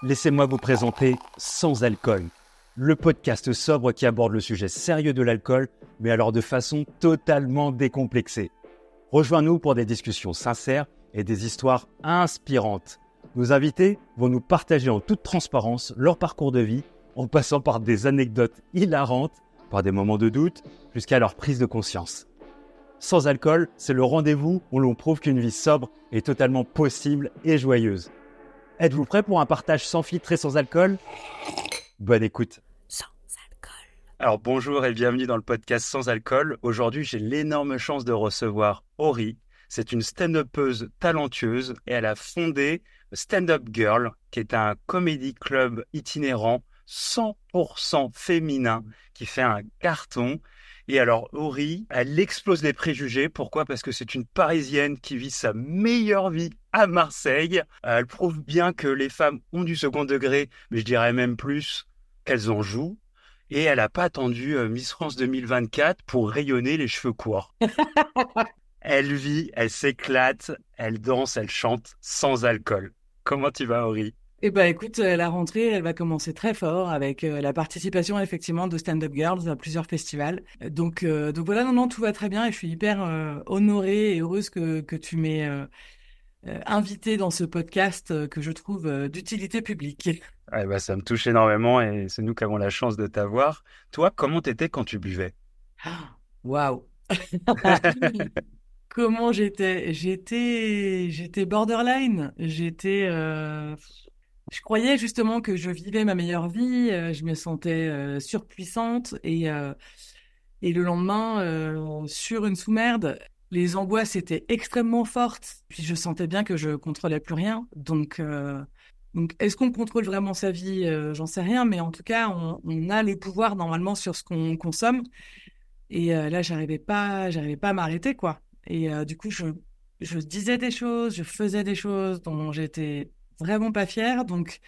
Laissez-moi vous présenter Sans Alcool, le podcast sobre qui aborde le sujet sérieux de l'alcool, mais alors de façon totalement décomplexée. Rejoins-nous pour des discussions sincères et des histoires inspirantes. Nos invités vont nous partager en toute transparence leur parcours de vie, en passant par des anecdotes hilarantes, par des moments de doute, jusqu'à leur prise de conscience. Sans Alcool, c'est le rendez-vous où l'on prouve qu'une vie sobre est totalement possible et joyeuse. Êtes-vous prêts pour un partage sans filtre et sans alcool ? Bonne écoute. Sans alcool. Alors bonjour et bienvenue dans le podcast Sans Alcool. Aujourd'hui, j'ai l'énorme chance de recevoir Ori. C'est une stand-upeuse talentueuse et elle a fondé Stand Up Girl, qui est un comedy club itinérant 100% féminin qui fait un carton. Et alors, Ori, elle explose les préjugés. Pourquoi ? Parce que c'est une Parisienne qui vit sa meilleure vie à Marseille. Elle prouve bien que les femmes ont du second degré, mais je dirais même plus qu'elles en jouent. Et elle n'a pas attendu Miss France 2024 pour rayonner les cheveux courts. Elle vit, elle s'éclate, elle danse, elle chante sans alcool. Comment tu vas, Ori ? Eh ben, écoute, la rentrée, elle va commencer très fort avec la participation effectivement de Stand Up Girls à plusieurs festivals. Donc voilà, non, tout va très bien et je suis hyper honorée et heureuse que tu m'aies invitée dans ce podcast que je trouve d'utilité publique. Ah, bah, ça me touche énormément et c'est nous qui avons la chance de t'avoir. Toi, comment t'étais quand tu buvais ? Ah, waouh! Comment j'étais? J'étais borderline. Je croyais justement que je vivais ma meilleure vie. Je me sentais surpuissante et le lendemain, sur une sous-merde, les angoisses étaient extrêmement fortes. Puis je sentais bien que je contrôlais plus rien. Donc est-ce qu'on contrôle vraiment sa vie? J'en sais rien, mais en tout cas, on a le pouvoir normalement sur ce qu'on consomme. Et là, j'arrivais pas à m'arrêter, quoi. Et du coup, je disais des choses, je faisais des choses dont j'étais vraiment pas fière. Donc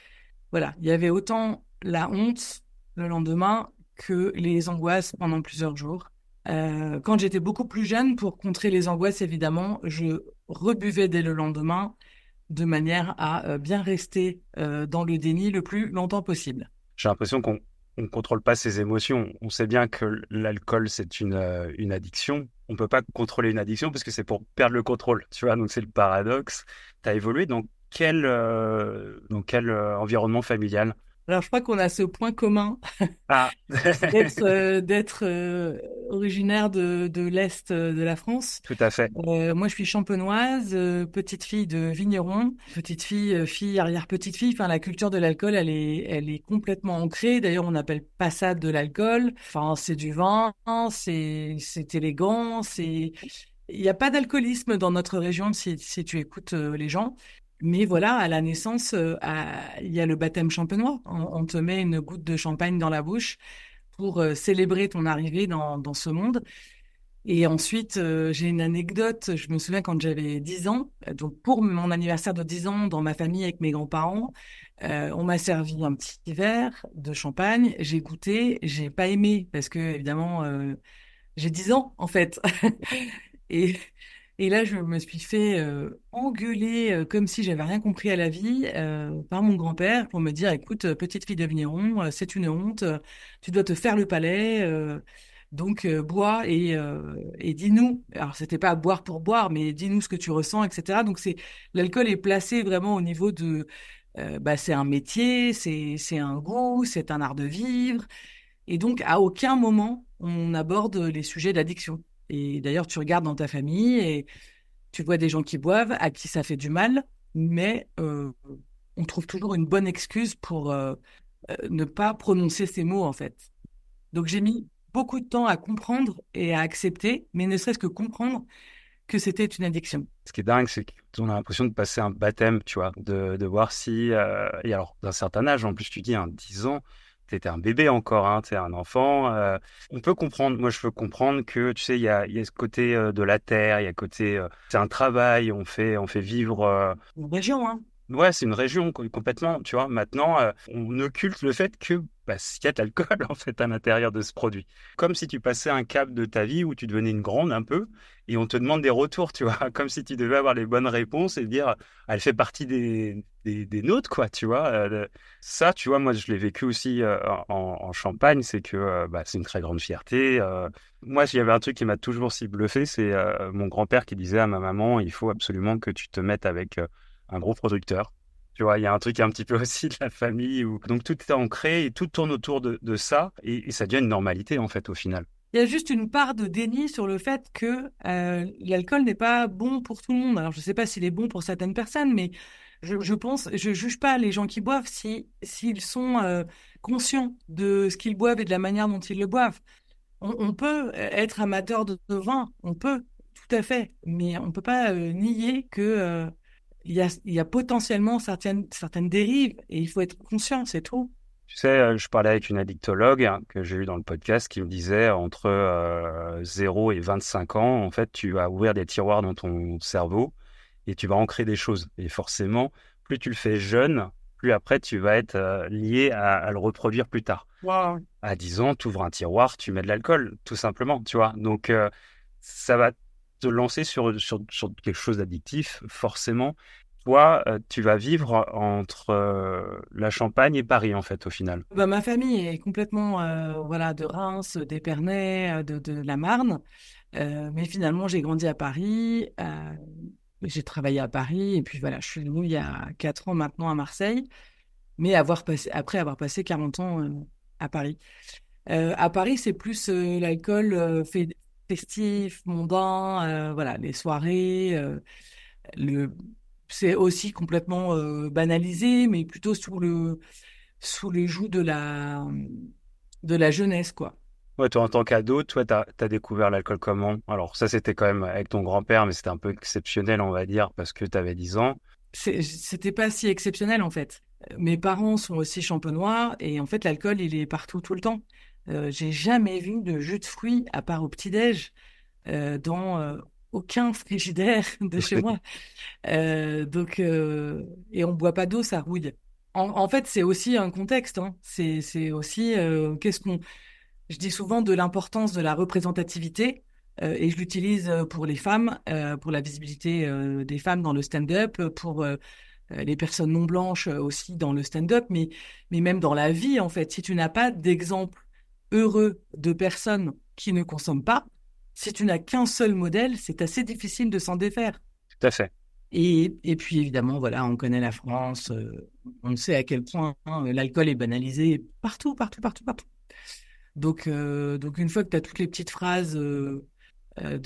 voilà, il y avait autant la honte le lendemain que les angoisses pendant plusieurs jours. Quand j'étais beaucoup plus jeune, pour contrer les angoisses, évidemment, je rebuvais dès le lendemain de manière à bien rester dans le déni le plus longtemps possible. J'ai l'impression qu'on ne contrôle pas ses émotions. On sait bien que l'alcool, c'est une addiction. On ne peut pas contrôler une addiction parce que c'est pour perdre le contrôle. Tu vois, donc c'est le paradoxe. Tu as évolué dans quel environnement familial ? Alors, je crois qu'on a ce point commun Ah, d'être originaire de l'Est de la France. tout à fait. Moi, je suis champenoise, petite fille de vigneron, petite fille, fille, arrière-petite fille. Enfin, la culture de l'alcool, elle est complètement ancrée. D'ailleurs, on appelle pas ça de l'alcool. Enfin, c'est du vin, c'est élégant, il n'y a pas d'alcoolisme dans notre région si tu écoutes les gens. Mais voilà, à la naissance, il y a le baptême champenois. On te met une goutte de champagne dans la bouche pour célébrer ton arrivée dans ce monde. Et ensuite, j'ai une anecdote. Je me souviens quand j'avais 10 ans, donc pour mon anniversaire de 10 ans, dans ma famille avec mes grands-parents, on m'a servi un petit verre de champagne. J'ai goûté, j'ai pas aimé parce que évidemment, j'ai 10 ans en fait. Et, et là, je me suis fait engueuler comme si j'avais rien compris à la vie par mon grand-père pour me dire, écoute, petite fille de vigneron, c'est une honte, tu dois te faire le palais, donc bois et dis-nous. Alors, c'était pas boire pour boire, mais dis-nous ce que tu ressens, etc. Donc, l'alcool est placé vraiment au niveau de, bah, c'est un métier, c'est un goût, c'est un art de vivre. Et donc, à aucun moment, on aborde les sujets d'addiction. Et d'ailleurs, tu regardes dans ta famille et tu vois des gens qui boivent, à qui ça fait du mal, mais on trouve toujours une bonne excuse pour ne pas prononcer ces mots, en fait. Donc, j'ai mis beaucoup de temps à comprendre et à accepter, mais ne serait-ce que comprendre que c'était une addiction. Ce qui est dingue, c'est qu'on a l'impression de passer un baptême, tu vois, de voir si... et alors, d'un certain âge, en plus, tu dis, 10 ans, t'étais un bébé encore, hein, t'es un enfant. On peut comprendre, moi, je peux comprendre que, tu sais, il y a ce côté de la terre, il y a le côté... c'est un travail, on fait vivre... Une région, hein. Ouais, c'est une région complètement, tu vois. Maintenant, on occulte le fait que parce qu'il y a de l'alcool en fait à l'intérieur de ce produit. Comme si tu passais un cap de ta vie où tu devenais une grande un peu et on te demande des retours, tu vois, comme si tu devais avoir les bonnes réponses et dire elle fait partie des nôtres, quoi, tu vois. Ça, tu vois, moi je l'ai vécu aussi en Champagne, c'est que c'est une très grande fierté. Moi, il y avait un truc qui m'a toujours si bluffé, c'est mon grand-père qui disait à ma maman, il faut absolument que tu te mettes avec un gros producteur. Tu vois, il y a un truc un petit peu aussi de la famille où donc tout est ancré et tout tourne autour de ça et ça devient une normalité en fait au final. Il y a juste une part de déni sur le fait que l'alcool n'est pas bon pour tout le monde. Alors, je ne sais pas s'il est bon pour certaines personnes, mais je pense, je juge pas les gens qui boivent s'ils sont conscients de ce qu'ils boivent et de la manière dont ils le boivent. On peut être amateur de vin, on peut, tout à fait, mais on peut pas nier que il y a potentiellement certaines dérives et il faut être conscient, c'est tout. Tu sais, je parlais avec une addictologue que j'ai eue dans le podcast qui me disait entre 0 et 25 ans, en fait, tu vas ouvrir des tiroirs dans ton cerveau et tu vas ancrer des choses. Et forcément, plus tu le fais jeune, plus après tu vas être lié à le reproduire plus tard. Wow. À 10 ans, tu ouvres un tiroir, tu mets de l'alcool, tout simplement, tu vois. Donc, ça va te lancer sur quelque chose d'addictif, forcément. Toi, tu vas vivre entre la Champagne et Paris, en fait, au final. Bah, ma famille est complètement voilà, de Reims, d'Épernay, de la Marne. Mais finalement, j'ai grandi à Paris. J'ai travaillé à Paris. Et puis voilà, je suis venue il y a 4 ans maintenant à Marseille. Mais après avoir passé 40 ans à Paris. À Paris, c'est plus l'alcool festif, mondain, voilà, les soirées. Le... C'est aussi complètement banalisé, mais plutôt sous les joues de la jeunesse, quoi. Ouais, toi, en tant qu'ado, toi, t'as découvert l'alcool comment? Alors, ça, c'était quand même avec ton grand-père, mais c'était un peu exceptionnel, on va dire, parce que t'avais 10 ans. C'était pas si exceptionnel, en fait. Mes parents sont aussi champenois, et en fait, l'alcool, il est partout, tout le temps. J'ai jamais vu de jus de fruits, à part au petit-déj, dans aucun frigidaire de chez moi. Et on boit pas d'eau, ça rouille. En fait, c'est aussi un contexte, hein. C'est aussi je dis souvent de l'importance de la représentativité, et je l'utilise pour les femmes, pour la visibilité des femmes dans le stand-up, pour les personnes non blanches aussi dans le stand-up, mais même dans la vie, en fait. Si tu n'as pas d'exemple heureux de personnes qui ne consomment pas, si tu n'as qu'un seul modèle, c'est assez difficile de s'en défaire. Tout à fait. Et puis évidemment, voilà, on connaît la France, on sait à quel point l'alcool est banalisé partout, partout, partout, partout. Donc une fois que tu as toutes les petites phrases de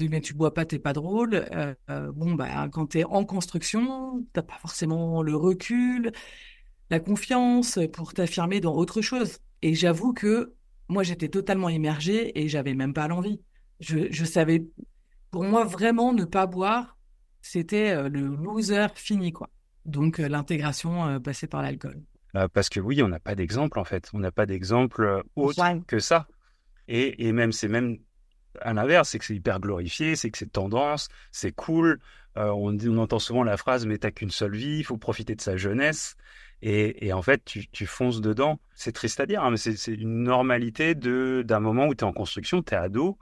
mais tu bois pas, t'es pas drôle, bon, bah, quand tu es en construction, t'as pas forcément le recul, la confiance pour t'affirmer dans autre chose. Et j'avoue que moi, j'étais totalement immergée et j'avais même pas l'envie. Je savais, pour moi, vraiment ne pas boire, c'était le loser fini, quoi. Donc l'intégration passée par l'alcool. Parce que oui, on n'a pas d'exemple, en fait. On n'a pas d'exemple autre Ouais. que ça. Et même, c'est même à l'inverse, c'est que c'est hyper glorifié, c'est que c'est tendance, c'est cool. On entend souvent la phrase, mais t'as qu'une seule vie, il faut profiter de sa jeunesse. Et en fait, tu fonces dedans. C'est triste à dire, hein, mais c'est une normalité d'un moment où tu es en construction, tu es ado,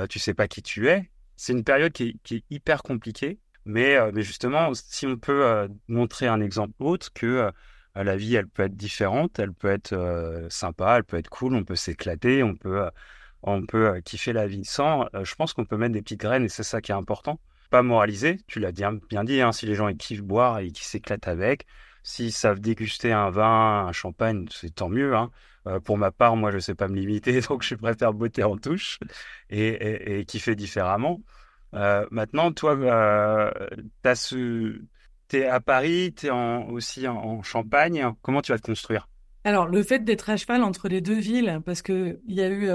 tu sais pas qui tu es. C'est une période qui est hyper compliquée. Mais justement, si on peut montrer un exemple autre que la vie, elle peut être différente, elle peut être sympa, elle peut être cool, on peut s'éclater, on peut kiffer la vie sans. Je pense qu'on peut mettre des petites graines et c'est ça qui est important. Pas moraliser, tu l'as bien dit, hein, si les gens ils kiffent boire et qu'ils s'éclatent avec, s'ils savent déguster un vin, un champagne, c'est tant mieux, hein. Pour ma part, moi, je sais pas me limiter, donc je préfère botter en touche et kiffer différemment. Maintenant, toi, t'es à Paris, t'es aussi en Champagne. Comment tu vas te construire? Alors, le fait d'être à cheval entre les deux villes, parce que il y a eu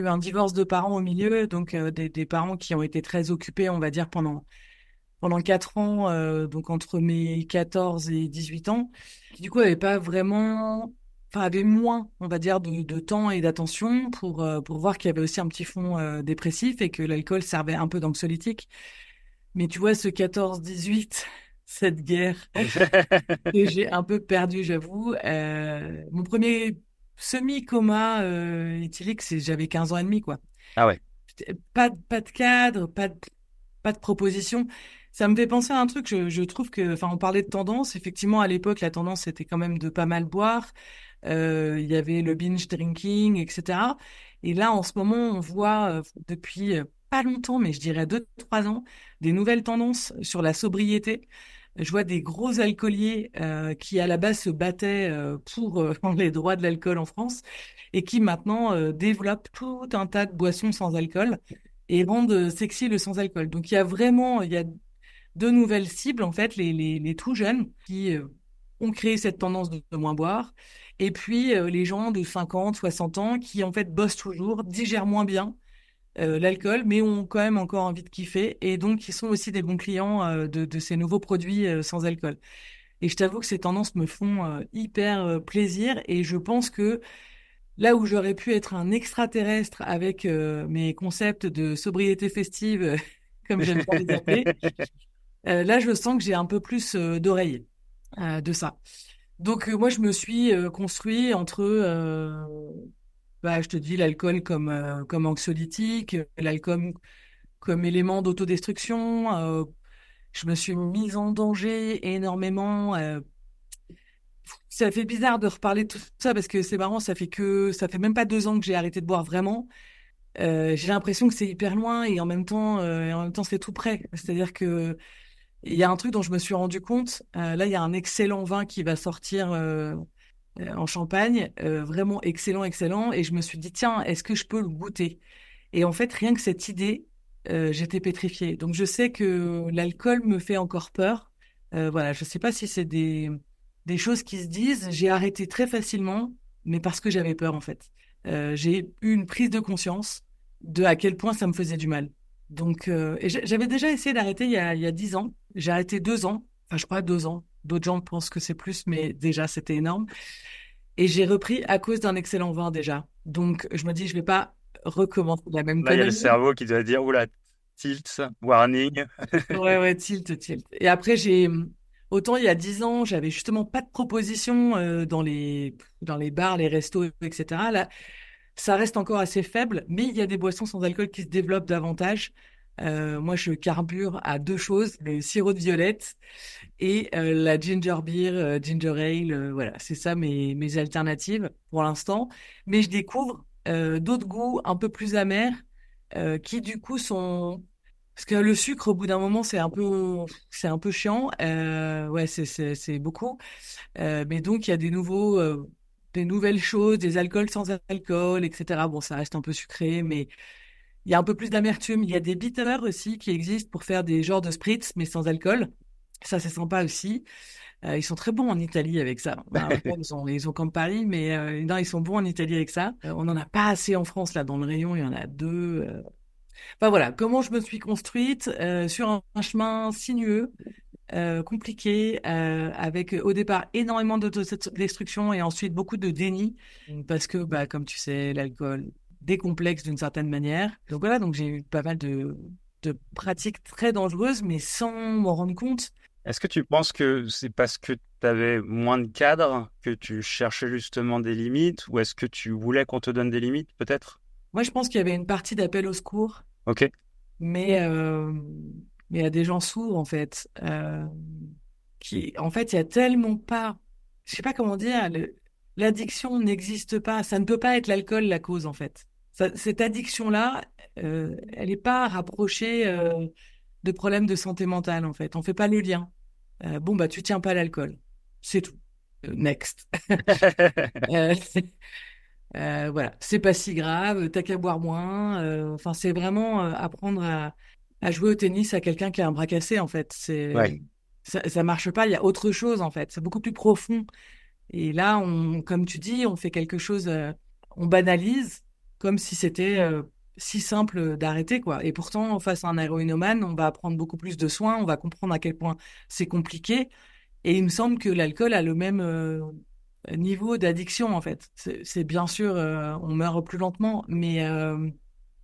un divorce de parents au milieu, donc des parents qui ont été très occupés, on va dire, pendant 4 ans, donc entre mes 14 et 18 ans, qui du coup n'avaient pas vraiment, enfin, avaient moins, on va dire, de temps et d'attention pour voir qu'il y avait aussi un petit fond dépressif et que l'alcool servait un peu d'anxiolytique. Mais tu vois, ce 14-18, cette guerre. Et j'ai un peu perdu, j'avoue. Mon premier semi-coma éthylique, j'avais 15 ans et demi, quoi. Ah ouais. Pas de cadre, pas de proposition. Ça me fait penser à un truc, je trouve que, enfin, on parlait de tendance. Effectivement, à l'époque, la tendance, c'était quand même de pas mal boire. Il y avait le binge drinking, etc. Et là, en ce moment, on voit depuis pas longtemps, mais je dirais 2, 3 ans, des nouvelles tendances sur la sobriété. Je vois des gros alcooliers qui, à la base, se battaient pour les droits de l'alcool en France et qui maintenant développent tout un tas de boissons sans alcool et rendent sexy le sans alcool. Donc, il y a deux nouvelles cibles, en fait, les tout jeunes qui ont créé cette tendance de moins boire, et puis les gens de 50, 60 ans qui, en fait, bossent toujours, digèrent moins bien l'alcool, mais ont quand même encore envie de kiffer, et donc qui sont aussi des bons clients de ces nouveaux produits sans alcool. Et je t'avoue que ces tendances me font hyper plaisir, et je pense que là où j'aurais pu être un extraterrestre avec mes concepts de sobriété festive, comme j'aime bien les appeler, là, je sens que j'ai un peu plus d'oreille de ça. Donc, moi, je me suis construit entre, bah, je te dis, l'alcool comme anxiolytique, l'alcool comme élément d'autodestruction. Je me suis mise en danger énormément. Ça fait bizarre de reparler de tout ça parce que c'est marrant, ça fait même pas 2 ans que j'ai arrêté de boire vraiment. J'ai l'impression que c'est hyper loin et en même temps, c'est tout près. C'est-à-dire que il y a un truc dont je me suis rendu compte. Là, il y a un excellent vin qui va sortir en Champagne, vraiment excellent, excellent. Et je me suis dit, tiens, est-ce que je peux le goûter? Et en fait, rien que cette idée, j'étais pétrifiée. Donc, je sais que l'alcool me fait encore peur. Voilà, je sais pas si c'est des choses qui se disent. J'ai arrêté très facilement, mais parce que j'avais peur, en fait. J'ai eu une prise de conscience de à quel point ça me faisait du mal. Donc, et j'avais déjà essayé d'arrêter il y a 10 ans. J'ai arrêté 2 ans. Enfin, je crois 2 ans. D'autres gens pensent que c'est plus, mais déjà, c'était énorme. Et j'ai repris à cause d'un excellent vin déjà. Donc, je me dis, je vais pas recommencer la même Là, il y a le connerie. cerveau qui doit dire, oula, tilt, warning. Ouais, ouais, tilt. Et après, autant il y a 10 ans, j'avais justement pas de proposition dans les bars, les restos, etc. Là, ça reste encore assez faible, mais il y a des boissons sans alcool qui se développent davantage. Moi, je carbure à deux choses, le sirop de violette et la ginger beer, ginger ale. Voilà, c'est ça mes alternatives pour l'instant. Mais je découvre d'autres goûts un peu plus amers qui, du coup, sont... Parce que le sucre, au bout d'un moment, c'est un peu chiant. Ouais, c'est beaucoup. Mais donc, il y a des nouvelles choses, des alcools sans alcool, etc. Bon, ça reste un peu sucré, mais il y a un peu plus d'amertume. Il y a des bitters aussi qui existent pour faire des genres de spritz, mais sans alcool. Ça, c'est sympa aussi. Ils sont très bons en Italie avec ça. Ben, après, ils ont comme Paris, mais non, ils sont bons en Italie avec ça. On n'en a pas assez en France, là, dans le rayon, il y en a deux. Enfin voilà, comment je me suis construite sur un chemin sinueux compliqué, avec au départ énormément d'autodestruction et ensuite beaucoup de déni, parce que, bah, comme tu sais, l'alcool décomplexe d'une certaine manière. Donc voilà, donc j'ai eu pas mal de pratiques très dangereuses, mais sans m'en rendre compte. Est-ce que tu penses que c'est parce que tu avais moins de cadres que tu cherchais justement des limites ou est-ce que tu voulais qu'on te donne des limites peut-être? Moi, je pense qu'il y avait une partie d'appel au secours, Ok. mais mais à des gens sourds en fait, qui, en fait, il y a tellement pas, je sais pas comment dire, l'addiction n'existe pas. Ça ne peut pas être l'alcool la cause en fait. Cette addiction-là, elle n'est pas rapprochée de problèmes de santé mentale en fait. On fait pas le lien. Bon bah tu tiens pas l'alcool, c'est tout. Next. Euh, voilà, c'est pas si grave, t'as qu'à boire moins. Enfin, c'est vraiment apprendre à jouer au tennis à quelqu'un qui a un bras cassé, en fait. Ouais. Ça marche pas, il y a autre chose, en fait. C'est beaucoup plus profond. Et là, comme tu dis, on fait quelque chose, on banalise comme si c'était si simple d'arrêter, quoi. Et pourtant, face à un héroïnomane, on va prendre beaucoup plus de soins, on va comprendre à quel point c'est compliqué. Et il me semble que l'alcool a le même niveau d'addiction, en fait. C'est bien sûr, on meurt plus lentement, mais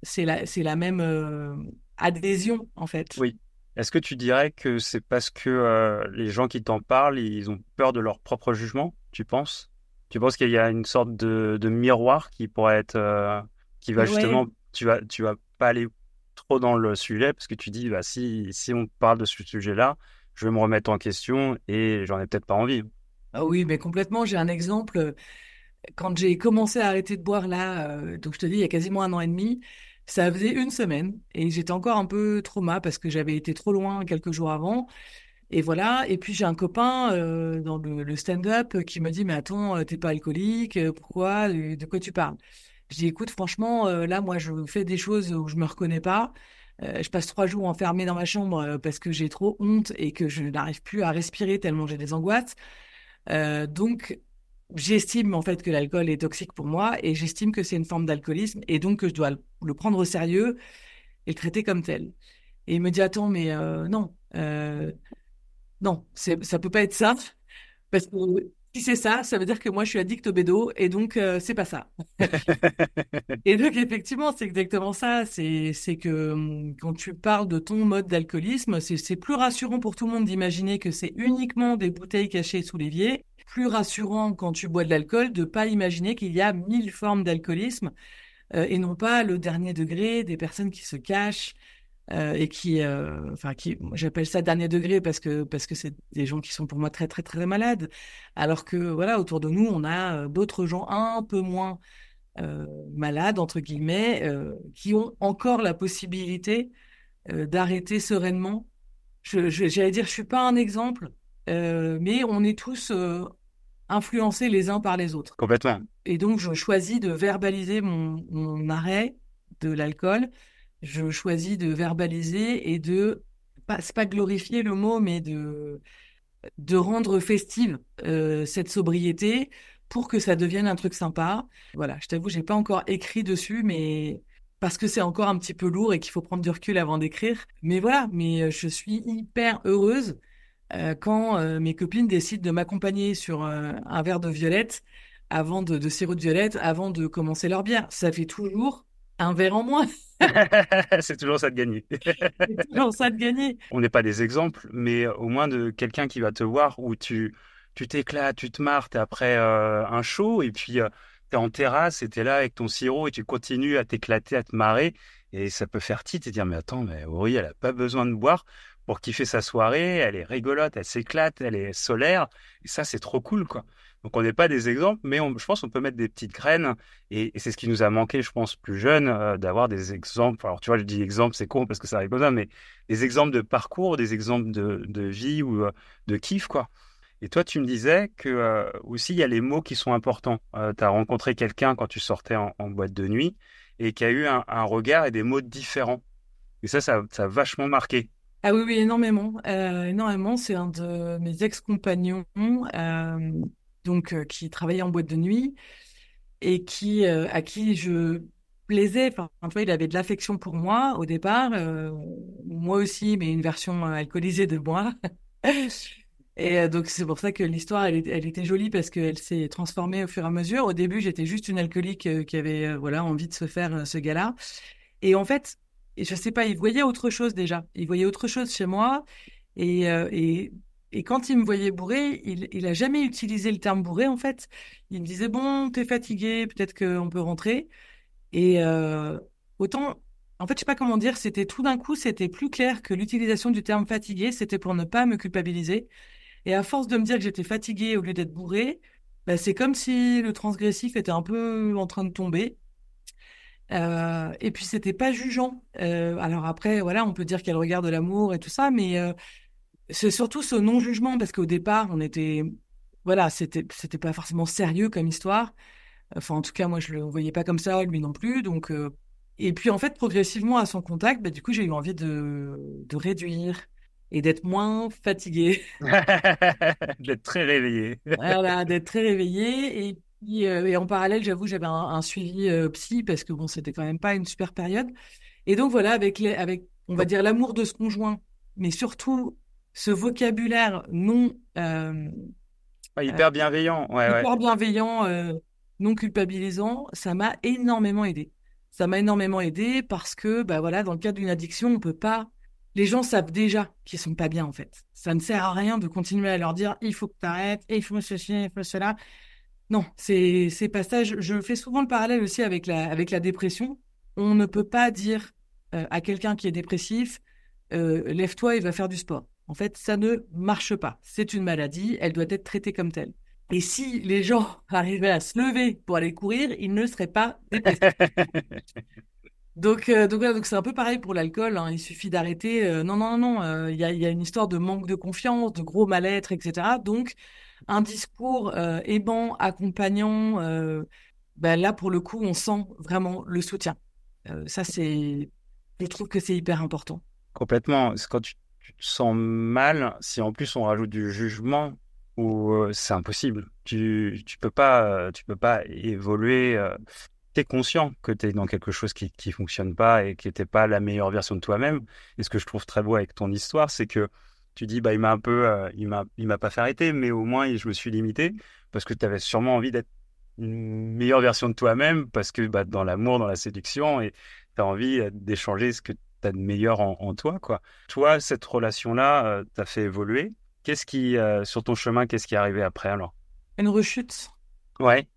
c'est la même adhésion, en fait. Oui. Est-ce que tu dirais que c'est parce que les gens qui t'en parlent, ils ont peur de leur propre jugement, tu penses? Tu penses qu'il y a une sorte de miroir qui pourrait être, qui va Ouais. justement, tu vas pas aller trop dans le sujet parce que tu dis, bah, si on parle de ce sujet-là, je vais me remettre en question et j'en ai peut-être pas envie. Ah oui, mais complètement. J'ai un exemple. Quand j'ai commencé à arrêter de boire là, donc je te dis, il y a quasiment 1 an et demi, ça faisait une semaine et j'étais encore un peu trauma parce que j'avais été trop loin quelques jours avant. Et voilà. Et puis j'ai un copain dans le stand-up qui me dit, mais attends, t'es pas alcoolique, pourquoi, de quoi tu parles? Je dis, écoute, franchement, là, moi, je fais des choses où je me reconnais pas. Je passe 3 jours enfermée dans ma chambre parce que j'ai trop honte et que je n'arrive plus à respirer tellement j'ai des angoisses. Donc, j'estime en fait que l'alcool est toxique pour moi et j'estime que c'est une forme d'alcoolisme et donc que je dois le prendre au sérieux et le traiter comme tel. Et il me dit, attends, mais non, non, ça peut pas être ça parce que si c'est ça, ça veut dire que moi je suis addict au bédo et donc c'est pas ça. Et donc effectivement, c'est exactement ça. C'est que quand tu parles de ton mode d'alcoolisme, c'est plus rassurant pour tout le monde d'imaginer que c'est uniquement des bouteilles cachées sous l'évier. Plus rassurant quand tu bois de l'alcool de pas imaginer qu'il y a 1000 formes d'alcoolisme et non pas le dernier degré des personnes qui se cachent et qui, moi, j'appelle ça dernier degré parce que c'est des gens qui sont pour moi très très très malades. Alors que voilà, autour de nous, on a d'autres gens un peu moins malades, entre guillemets, qui ont encore la possibilité d'arrêter sereinement. J'allais dire, je suis pas un exemple, mais on est tous influencés les uns par les autres. Complètement. Et donc, je choisis de verbaliser mon arrêt de l'alcool. Je choisis de verbaliser et c'est pas glorifier le mot, mais de rendre festive cette sobriété pour que ça devienne un truc sympa. Voilà, je t'avoue, j'ai pas encore écrit dessus, mais parce que c'est encore un petit peu lourd et qu'il faut prendre du recul avant d'écrire. Mais voilà, mais je suis hyper heureuse quand mes copines décident de m'accompagner sur un verre de violette de sirop de violette avant de commencer leur bière. Ça fait toujours un verre en moins. C'est toujours ça de gagner. C'est toujours ça de gagner. On n'est pas des exemples, mais au moins de quelqu'un qui va te voir où tu t'éclates, tu te marres, t'es après un show et puis t'es en terrasse et t'es là avec ton sirop et tu continues à t'éclater, à te marrer et ça peut faire tilt et dire mais attends, mais Aurélie, elle a pas besoin de boire pour kiffer sa soirée, elle est rigolote, elle s'éclate, elle est solaire et ça c'est trop cool quoi. Donc on n'est pas des exemples, mais je pense qu'on peut mettre des petites graines et c'est ce qui nous a manqué, je pense, plus jeune, d'avoir des exemples. Alors tu vois, je dis exemple, c'est con parce que ça arrive comme ça, mais des exemples de parcours, des exemples de vie ou de kiff, quoi. Et toi, tu me disais que aussi, il y a les mots qui sont importants. Tu as rencontré quelqu'un quand tu sortais en boîte de nuit et qui a eu un regard et des mots différents. Et ça a vachement marqué. Ah oui, oui, énormément. Énormément. C'est un de mes ex-compagnons qui travaillait en boîte de nuit et à qui je plaisais. Enfin, tu vois, il avait de l'affection pour moi au départ. Moi aussi, mais une version alcoolisée de moi. Et donc, c'est pour ça que l'histoire, elle était jolie parce qu'elle s'est transformée au fur et à mesure. Au début, j'étais juste une alcoolique qui avait voilà, envie de se faire ce gars-là. Et en fait, je sais pas, il voyait autre chose déjà. Il voyait autre chose chez moi. Et, euh, et, et quand il me voyait bourré, il a jamais utilisé le terme bourré, en fait. Il me disait, bon, t'es fatigué, peut-être qu'on peut rentrer. Et autant, en fait, je sais pas comment dire, c'était tout d'un coup, c'était plus clair que l'utilisation du terme fatigué, c'était pour ne pas me culpabiliser. Et à force de me dire que j'étais fatiguée au lieu d'être bourrée, bah, c'est comme si le transgressif était un peu en train de tomber. Et puis c'était pas jugeant. Alors après, voilà, on peut dire qu'elle regarde de l'amour et tout ça, mais c'est surtout ce non-jugement parce qu'au départ, voilà, c'était pas forcément sérieux comme histoire. Enfin, en tout cas, moi, je le voyais pas comme ça, lui non plus. Donc, et puis en fait, progressivement à son contact, bah, du coup, j'ai eu envie de réduire et d'être moins fatiguée. D'être très réveillé. Voilà, d'être très réveillée. Et puis, et en parallèle, j'avoue, j'avais un suivi psy parce que bon, c'était quand même pas une super période. Et donc voilà, on va dire l'amour de ce conjoint, mais surtout ce vocabulaire non Ouais, euh, hyper bienveillant. Ouais, ouais. hyper bienveillant, non culpabilisant, ça m'a énormément aidé. Ça m'a énormément aidé parce que bah voilà, dans le cadre d'une addiction, on peut pas. Les gens savent déjà qu'ils sont pas bien en fait. Ça ne sert à rien de continuer à leur dire il faut que tu arrêtes, il faut ceci, il faut cela. Non, c'est pas ça. Je fais souvent le parallèle aussi avec la dépression. On ne peut pas dire à quelqu'un qui est dépressif, lève-toi et va faire du sport. En fait, ça ne marche pas. C'est une maladie, elle doit être traitée comme telle. Et si les gens arrivaient à se lever pour aller courir, ils ne seraient pas dépressifs. Donc voilà, donc c'est un peu pareil pour l'alcool, hein. Il suffit d'arrêter. Non, non, non, il y a une histoire de manque de confiance, de gros mal-être, etc. Donc, un discours aimant, accompagnant, ben là, pour le coup, on sent vraiment le soutien. Ça, je trouve que c'est hyper important. Complètement. C'est quand tu te sens mal, si en plus on rajoute du jugement, ou c'est impossible. Tu peux pas évoluer. Tu es conscient que tu es dans quelque chose qui fonctionne pas et qui n'était pas la meilleure version de toi-même. Et ce que je trouve très beau avec ton histoire, c'est que tu dis, bah, il m'a un peu, il m'a pas fait arrêter, mais au moins je me suis limité parce que tu avais sûrement envie d'être une meilleure version de toi-même parce que bah, dans l'amour, dans la séduction, et tu as envie d'échanger ce que tu as de meilleur en toi, quoi. Toi, cette relation-là, t'a fait évoluer. Sur ton chemin, qu'est-ce qui est arrivé après alors? Une rechute. Ouais,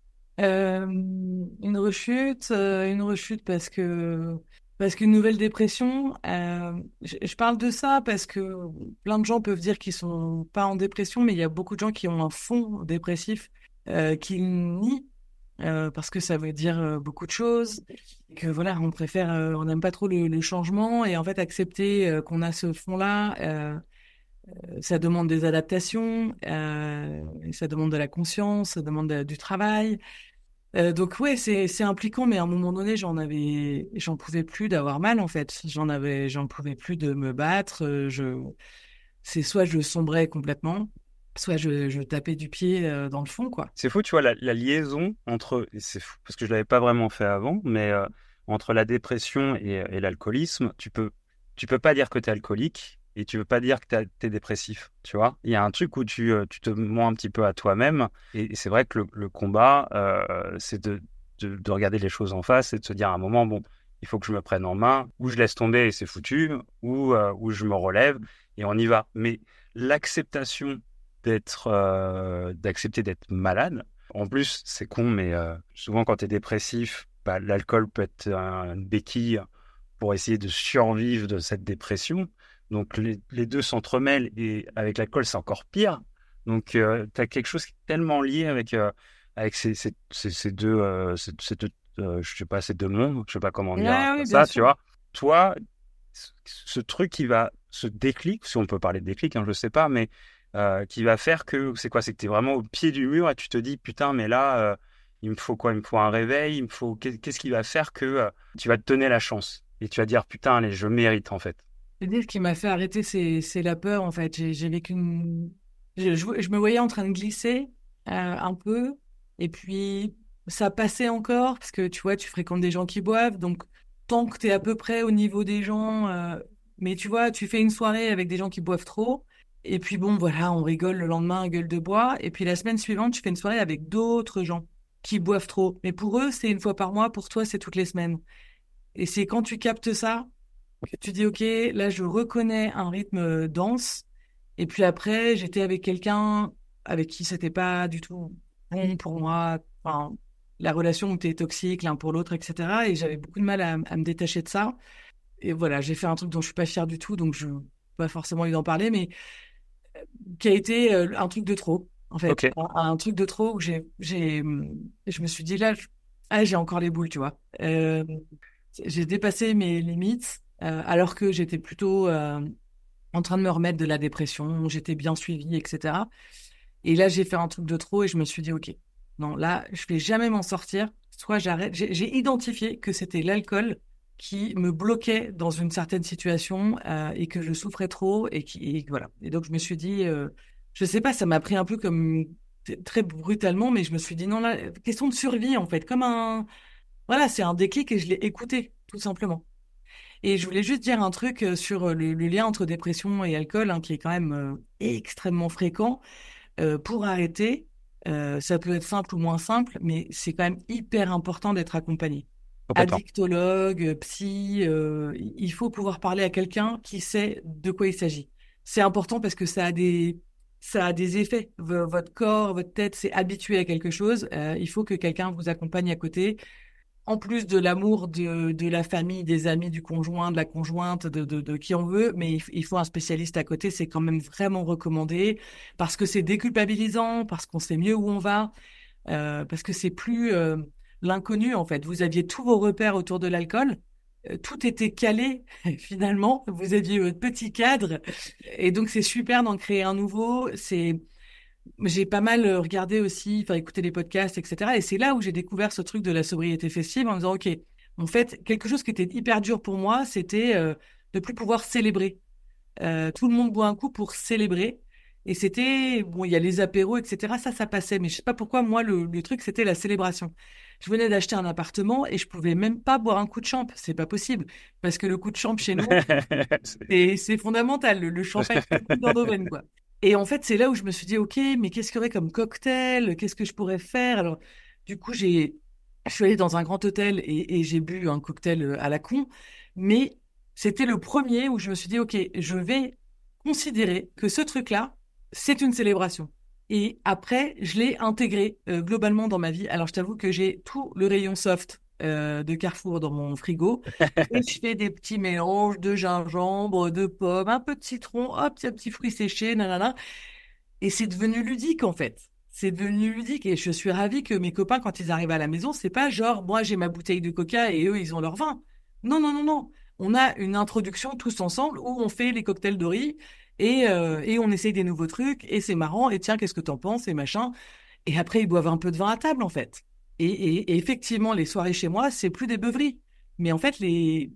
Une rechute parce qu'une nouvelle dépression. Je parle de ça parce que plein de gens peuvent dire qu'ils sont pas en dépression, mais il y a beaucoup de gens qui ont un fond dépressif qu'ils nient parce que ça veut dire beaucoup de choses. Et que voilà, on préfère, on n'aime pas trop le changement et en fait accepter qu'on a ce fond-là. Ça demande des adaptations, et ça demande de la conscience, ça demande du travail. Donc ouais, c'est impliquant, mais à un moment donné, j'en pouvais plus d'avoir mal en fait. J'en pouvais plus de me battre. C'est soit je sombrais complètement, soit je tapais du pied dans le fond, quoi. c'est fou, tu vois, la liaison entre, et c'est fou, parce que je l'avais pas vraiment fait avant, mais entre la dépression et l'alcoolisme, tu peux pas dire que tu es alcoolique et tu peux pas dire que tu es dépressif, tu vois. Il y a un truc où tu te mens un petit peu à toi-même, et c'est vrai que le combat, c'est de regarder les choses en face et de se dire à un moment, bon, il faut que je me prenne en main, ou je laisse tomber et c'est foutu, ou je me relève et on y va. Mais l'acceptation d'accepter d'être malade. En plus, c'est con, mais souvent quand tu es dépressif, bah, l'alcool peut être une béquille pour essayer de survivre de cette dépression. Donc les deux s'entremêlent et avec l'alcool, c'est encore pire. Donc tu as quelque chose qui est tellement lié avec ces deux, je sais pas, ces deux mondes, je sais pas comment dire Ouais, oui, bien ça, tu sûr. vois. Toi, ce truc qui va, ce déclic, si on peut parler de déclic, hein, je sais pas, mais qui va faire que, c'est quoi? C'est que tu es vraiment au pied du mur et tu te dis, putain, mais là, il me faut quoi? Il me faut un réveil, il me faut... Qu'est-ce qui va faire que tu vas te donner la chance? Et tu vas dire, putain, allez, je mérite, en fait. Je veux dire, ce qui m'a fait arrêter, c'est la peur, en fait. J'ai vécu je me voyais en train de glisser un peu, et puis ça passait encore, parce que tu vois, tu fréquentes des gens qui boivent, donc tant que tu es à peu près au niveau des gens, mais tu vois, tu fais une soirée avec des gens qui boivent trop, et puis bon, voilà, on rigole le lendemain, gueule de bois, et puis la semaine suivante, tu fais une soirée avec d'autres gens qui boivent trop. Mais pour eux, c'est une fois par mois, pour toi, c'est toutes les semaines. Et c'est quand tu captes ça, que tu dis, OK, là, je reconnais un rythme dense. Et puis après, j'étais avec quelqu'un avec qui c'était pas du tout bon pour moi. Enfin, la relation était toxique l'un pour l'autre, etc. Et j'avais beaucoup de mal à me détacher de ça. Et voilà, j'ai fait un truc dont je suis pas fière du tout, donc je n'ai pas forcément envie d'en parler, mais qui a été un truc de trop, en fait. Ok. Un truc de trop où je me suis dit, là, ah, j'ai encore les boules, tu vois. J'ai dépassé mes limites, alors que j'étais plutôt en train de me remettre de la dépression, j'étais bien suivie, etc. Et là, j'ai fait un truc de trop et je me suis dit, OK, non, là, je vais jamais m'en sortir. Soit j'arrête. J'ai identifié que c'était l'alcool qui me bloquait dans une certaine situation et que je souffrais trop et voilà. Et donc, je me suis dit, je sais pas, ça m'a pris un peu comme très brutalement, mais je me suis dit, non, là, question de survie, en fait, voilà, c'est un déclic et je l'ai écouté, tout simplement. Et je voulais juste dire un truc sur le lien entre dépression et alcool, hein, qui est quand même extrêmement fréquent. Pour arrêter, ça peut être simple ou moins simple, mais c'est quand même hyper important d'être accompagné. Complètement. Addictologue, psy, il faut pouvoir parler à quelqu'un qui sait de quoi il s'agit. C'est important parce que ça a des ça a des effets. Votre corps, votre tête s'est habitué à quelque chose. Il faut que quelqu'un vous accompagne à côté. En plus de l'amour de la famille, des amis, du conjoint, de la conjointe, de qui on veut, mais il faut un spécialiste à côté. C'est quand même vraiment recommandé parce que c'est déculpabilisant, parce qu'on sait mieux où on va, parce que c'est plus l'inconnu en fait. Vous aviez tous vos repères autour de l'alcool. Tout était calé finalement. Vous aviez votre petit cadre et donc c'est super d'en créer un nouveau. J'ai pas mal regardé aussi, enfin écouté les podcasts, etc. Et c'est là où j'ai découvert ce truc de la sobriété festive en me disant, OK, en fait, quelque chose qui était hyper dur pour moi, c'était de plus pouvoir célébrer. Tout le monde boit un coup pour célébrer. Et c'était, bon, il y a les apéros, etc. Ça passait. Mais je sais pas pourquoi, moi, le truc, c'était la célébration. Je venais d'acheter un appartement et je pouvais même pas boire un coup de champ. C'est pas possible. Parce que le coup de champ chez nous, c'est fondamental. Le champagne qui coule dans nos veines, quoi. Et en fait, c'est là où je me suis dit, OK, mais qu'est-ce qu'il y aurait comme cocktail? Qu'est-ce que je pourrais faire? Alors, du coup, je suis allée dans un grand hôtel et j'ai bu un cocktail à la con. Mais c'était le premier où je me suis dit, OK, je vais considérer que ce truc-là, c'est une célébration. Et après, je l'ai intégré globalement dans ma vie. Alors, je t'avoue que j'ai tout le rayon soft de Carrefour dans mon frigo. Et je fais des petits mélanges de gingembre, de pommes, un peu de citron, hop, il y a un petit fruit séché, nanana. Et c'est devenu ludique, en fait. C'est devenu ludique et je suis ravie que mes copains, quand ils arrivent à la maison, c'est pas genre, moi, j'ai ma bouteille de coca et eux, ils ont leur vin. Non, non, non, non. On a une introduction tous ensemble où on fait les cocktails de riz et on essaye des nouveaux trucs et c'est marrant. Et tiens, qu'est-ce que t'en penses et machin. Et après, ils boivent un peu de vin à table, en fait. Et effectivement, les soirées chez moi, c'est plus des beuveries. Mais en fait, je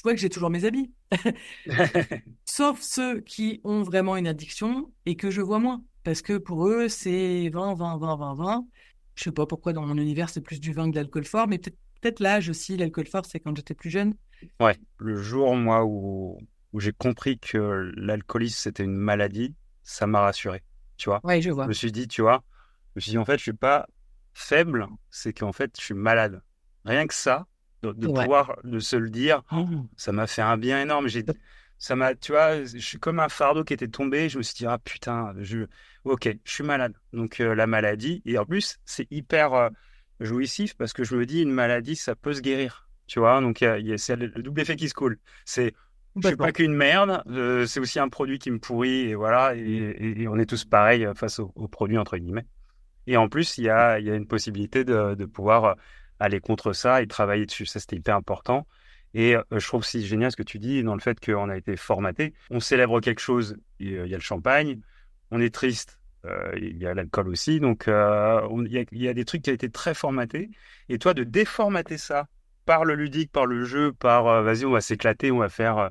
vois que j'ai toujours mes amis. Sauf ceux qui ont vraiment une addiction et que je vois moins. Parce que pour eux, c'est 20, 20, 20, 20, 20. Je sais pas pourquoi dans mon univers, c'est plus du vin que de l'alcool fort, mais peut-être l'âge aussi, l'alcool fort, c'est quand j'étais plus jeune. Ouais, le jour, moi, où j'ai compris que l'alcoolisme, c'était une maladie, ça m'a rassuré, tu vois. Ouais, je Je vois. me suis dit, tu vois, je me suis dit, en fait, je suis pas faible, c'est qu'en fait, je suis malade. Rien que ça, de Ouais. pouvoir de se le dire, oh, ça m'a fait un bien énorme. Ça m'a, tu vois, je suis comme un fardeau qui était tombé. Je me suis dit, ah putain, ok, je suis malade. Donc, la maladie, et en plus, c'est hyper jouissif parce que je me dis, une maladie, ça peut se guérir. Tu vois, donc c'est le double effet qui se coule. C'est, je suis pas Complètement. qu'une merde, c'est aussi un produit qui me pourrit, et voilà, et on est tous pareils face au produit, entre guillemets. Et en plus, il y a une possibilité de pouvoir aller contre ça et travailler dessus. Ça, c'était hyper important. Et je trouve aussi génial ce que tu dis dans le fait qu'on a été formaté. On célèbre quelque chose, il y a le champagne. On est triste, il y a l'alcool aussi. Donc, il y a des trucs qui ont été très formatés. Et toi, de déformater ça par le ludique, par le jeu, par vas-y, on va s'éclater, on va faire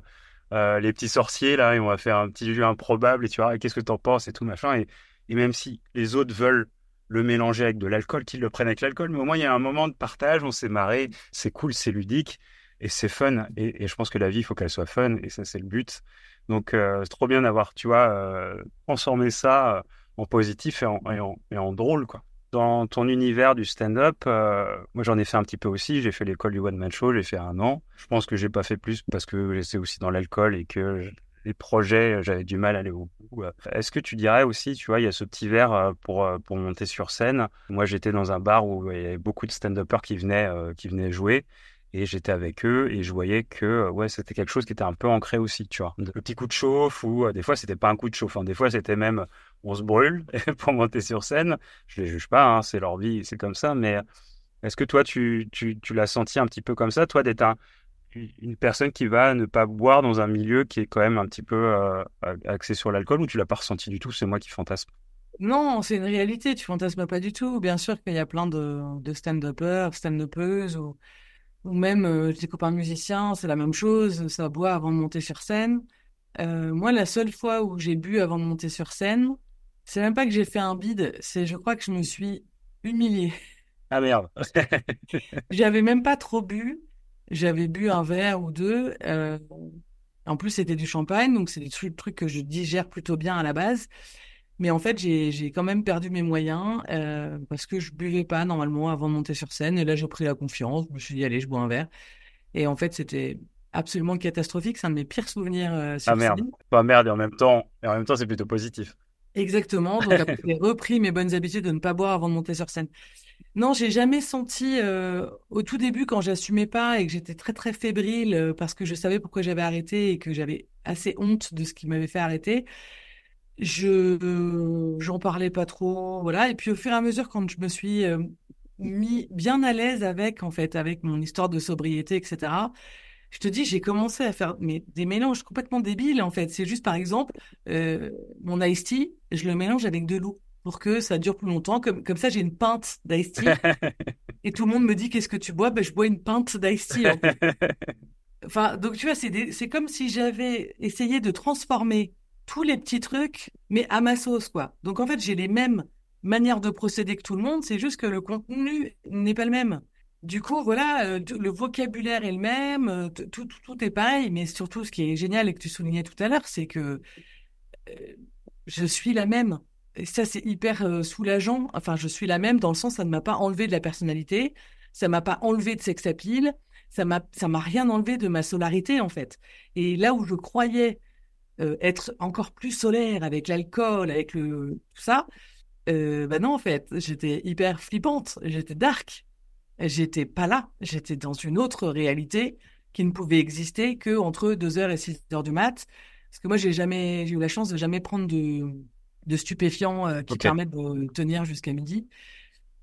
les petits sorciers là, et on va faire un petit jeu improbable. Et tu vois, qu'est-ce que t'en penses et tout machin. Et même si les autres veulent le mélanger avec de l'alcool, qu'ils le prennent avec l'alcool, mais au moins il y a un moment de partage, on s'est marré, c'est cool, c'est ludique et c'est fun. Et je pense que la vie, il faut qu'elle soit fun et ça, c'est le but. Donc, c'est trop bien d'avoir, tu vois, transformé ça en positif et en drôle, quoi. Dans ton univers du stand-up, moi j'en ai fait un petit peu aussi. J'ai fait l'école du One Man Show, j'ai fait 1 an. Je pense que j'ai pas fait plus parce que j'étais aussi dans l'alcool et que les projets, j'avais du mal à aller au bout. Est-ce que tu dirais aussi, tu vois, il y a ce petit verre pour monter sur scène. Moi, j'étais dans un bar où il y avait beaucoup de stand-uppers qui venaient jouer. Et j'étais avec eux et je voyais que ouais, c'était quelque chose qui était un peu ancré aussi, tu vois. Le petit coup de chauffe ou des fois, c'était pas un coup de chauffe. Hein. Des fois, c'était même on se brûle pour monter sur scène. Je les juge pas, hein, c'est leur vie, c'est comme ça. Mais est-ce que toi, tu l'as senti un petit peu comme ça, toi, d'être une personne qui va ne pas boire dans un milieu qui est quand même un petit peu axé sur l'alcool ou tu l'as pas ressenti du tout, c'est moi qui fantasme? Non, c'est une réalité, tu fantasmes pas du tout. Bien sûr qu'il y a plein de stand-uppers, stand-uppeuses ou même des copains musiciens, c'est la même chose, ça boit avant de monter sur scène. Moi, la seule fois où j'ai bu avant de monter sur scène, c'est même pas que j'ai fait un bide, c'est je crois que je me suis humiliée. Ah merde. J'avais même pas trop bu, j'avais bu un verre ou deux. En plus, c'était du champagne, donc c'est des trucs que je digère plutôt bien à la base. Mais en fait, j'ai quand même perdu mes moyens parce que je buvais pas normalement avant de monter sur scène. Et là, j'ai pris la confiance. Je me suis dit, allez, je bois un verre. Et en fait, c'était absolument catastrophique. C'est un de mes pires souvenirs Ah sur merde. scène. Pas merde et en même temps c'est plutôt positif. Exactement. Donc après, j'ai repris mes bonnes habitudes de ne pas boire avant de monter sur scène. Non, j'ai jamais senti au tout début quand j'assumais pas et que j'étais très très fébrile parce que je savais pourquoi j'avais arrêté et que j'avais assez honte de ce qui m'avait fait arrêter. J'en parlais pas trop, voilà. Et puis au fur et à mesure, quand je me suis mis bien à l'aise avec en fait avec mon histoire de sobriété, etc. Je te dis, j'ai commencé à faire des mélanges complètement débiles, en fait. C'est juste, par exemple, mon iced tea, je le mélange avec de l'eau pour que ça dure plus longtemps. Comme ça, j'ai une pinte d'iced tea et tout le monde me dit, qu'est-ce que tu bois? Ben, je bois une pinte d'iced tea, en fait. Enfin, donc, tu vois, c'est comme si j'avais essayé de transformer tous les petits trucs, mais à ma sauce, quoi. Donc, en fait, j'ai les mêmes manières de procéder que tout le monde, c'est juste que le contenu n'est pas le même. Du coup, voilà, le vocabulaire est le même, tout est pareil, mais surtout, ce qui est génial et que tu soulignais tout à l'heure, c'est que euh, je suis la même. Et ça, c'est hyper soulageant. Enfin, je suis la même dans le sens, ça ne m'a pas enlevé de la personnalité, ça m'a pas enlevé de sex appeal, ça m'a rien enlevé de ma solarité, en fait. Et là où je croyais être encore plus solaire avec l'alcool, avec tout ça, bah non, en fait, j'étais hyper flippante, j'étais dark. J'étais pas là, j'étais dans une autre réalité qui ne pouvait exister que entre 2 heures et 6 heures du mat. Parce que moi, j'ai eu la chance de jamais prendre de stupéfiants qui Ok. permettent de tenir jusqu'à midi.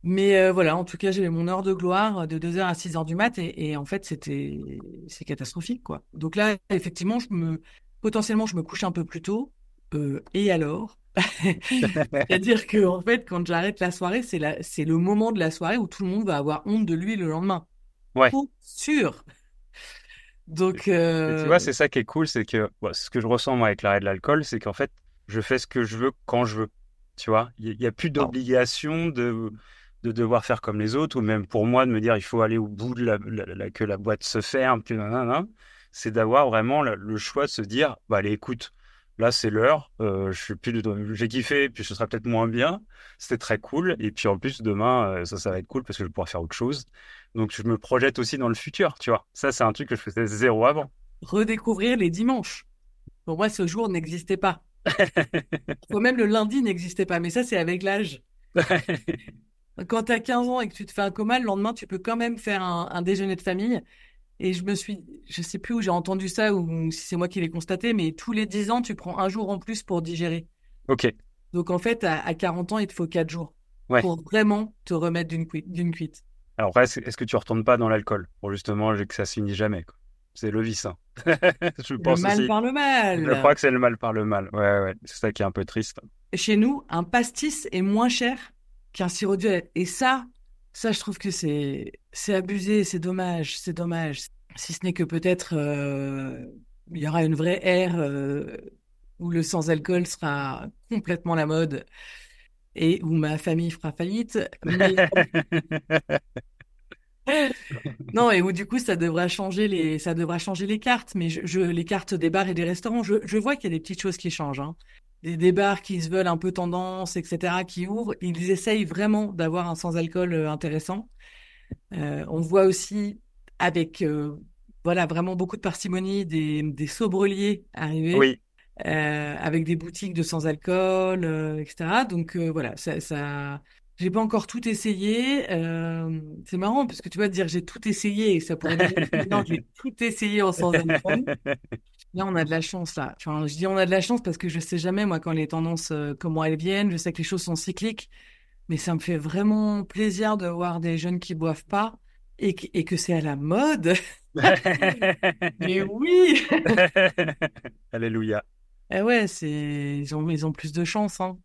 Mais voilà, en tout cas, j'avais mon heure de gloire de 2 heures à 6 heures du mat et en fait, c'est catastrophique, quoi. Donc là, effectivement, potentiellement, je me couche un peu plus tôt. Et alors? C'est-à-dire que, en fait, quand j'arrête la soirée, c'est le moment de la soirée où tout le monde va avoir honte de lui le lendemain. Ouais. Pour sûr. Donc, Et tu vois, c'est ça qui est cool, c'est que ce que je ressens moi avec l'arrêt de l'alcool, c'est qu'en fait, je fais ce que je veux quand je veux. Tu vois, il y a plus d'obligation de devoir faire comme les autres, ou même pour moi de me dire il faut aller au bout de que la boîte se ferme, que nanana. C'est d'avoir vraiment le choix de se dire, bah allez, écoute, là c'est l'heure, je suis plus j'ai kiffé, puis ce sera peut-être moins bien, c'était très cool, et puis en plus demain ça va être cool parce que je vais pouvoir faire autre chose. Donc je me projette aussi dans le futur, tu vois. Ça c'est un truc que je faisais zéro avant. redécouvrir les dimanches. Pour moi, ce jour n'existait pas. Ou même le lundi n'existait pas. Mais ça, c'est avec l'âge. Quand tu as 15 ans et que tu te fais un coma, le lendemain, tu peux quand même faire un déjeuner de famille. Et je sais plus où j'ai entendu ça ou si c'est moi qui l'ai constaté, mais tous les 10 ans, tu prends un jour en plus pour digérer. Ok, Donc en fait, à 40 ans, il te faut 4 jours ouais. pour vraiment te remettre d'une cuite. Alors après, est-ce que tu retournes pas dans l'alcool pour justement que ça se finisse jamais, quoi. C'est le vice, hein. Je Le pense mal aussi. par le Je crois mal. que c'est le mal par le mal. Ouais, ouais. C'est ça qui est un peu triste. Chez nous, un pastis est moins cher qu'un sirop de violet. Et ça, je trouve que c'est abusé, c'est dommage, c'est dommage. Si ce n'est que peut-être il y aura une vraie ère où le sans-alcool sera complètement la mode et où ma famille fera faillite. Mais non, et où du coup ça devra changer les cartes. Mais les cartes des bars et des restaurants, je vois qu'il y a des petites choses qui changent, hein. Des bars qui se veulent un peu tendance, etc., qui ouvrent, ils essayent vraiment d'avoir un sans-alcool intéressant. On voit aussi avec voilà vraiment beaucoup de parcimonie des sobreliers arriver Oui. avec des boutiques de sans-alcool, etc. Donc voilà, j'ai pas encore tout essayé. C'est marrant parce que tu vas te dire j'ai tout essayé et ça pourrait donner non, j'ai tout essayé en sans-alcool. Là, on a de la chance là. Enfin, je dis on a de la chance parce que je sais jamais moi quand les tendances comment elles viennent. Je sais que les choses sont cycliques. Mais ça me fait vraiment plaisir de voir des jeunes qui boivent pas et que c'est à la mode. Mais oui! Alléluia. Eh ouais, ils ont plus de chance, hein.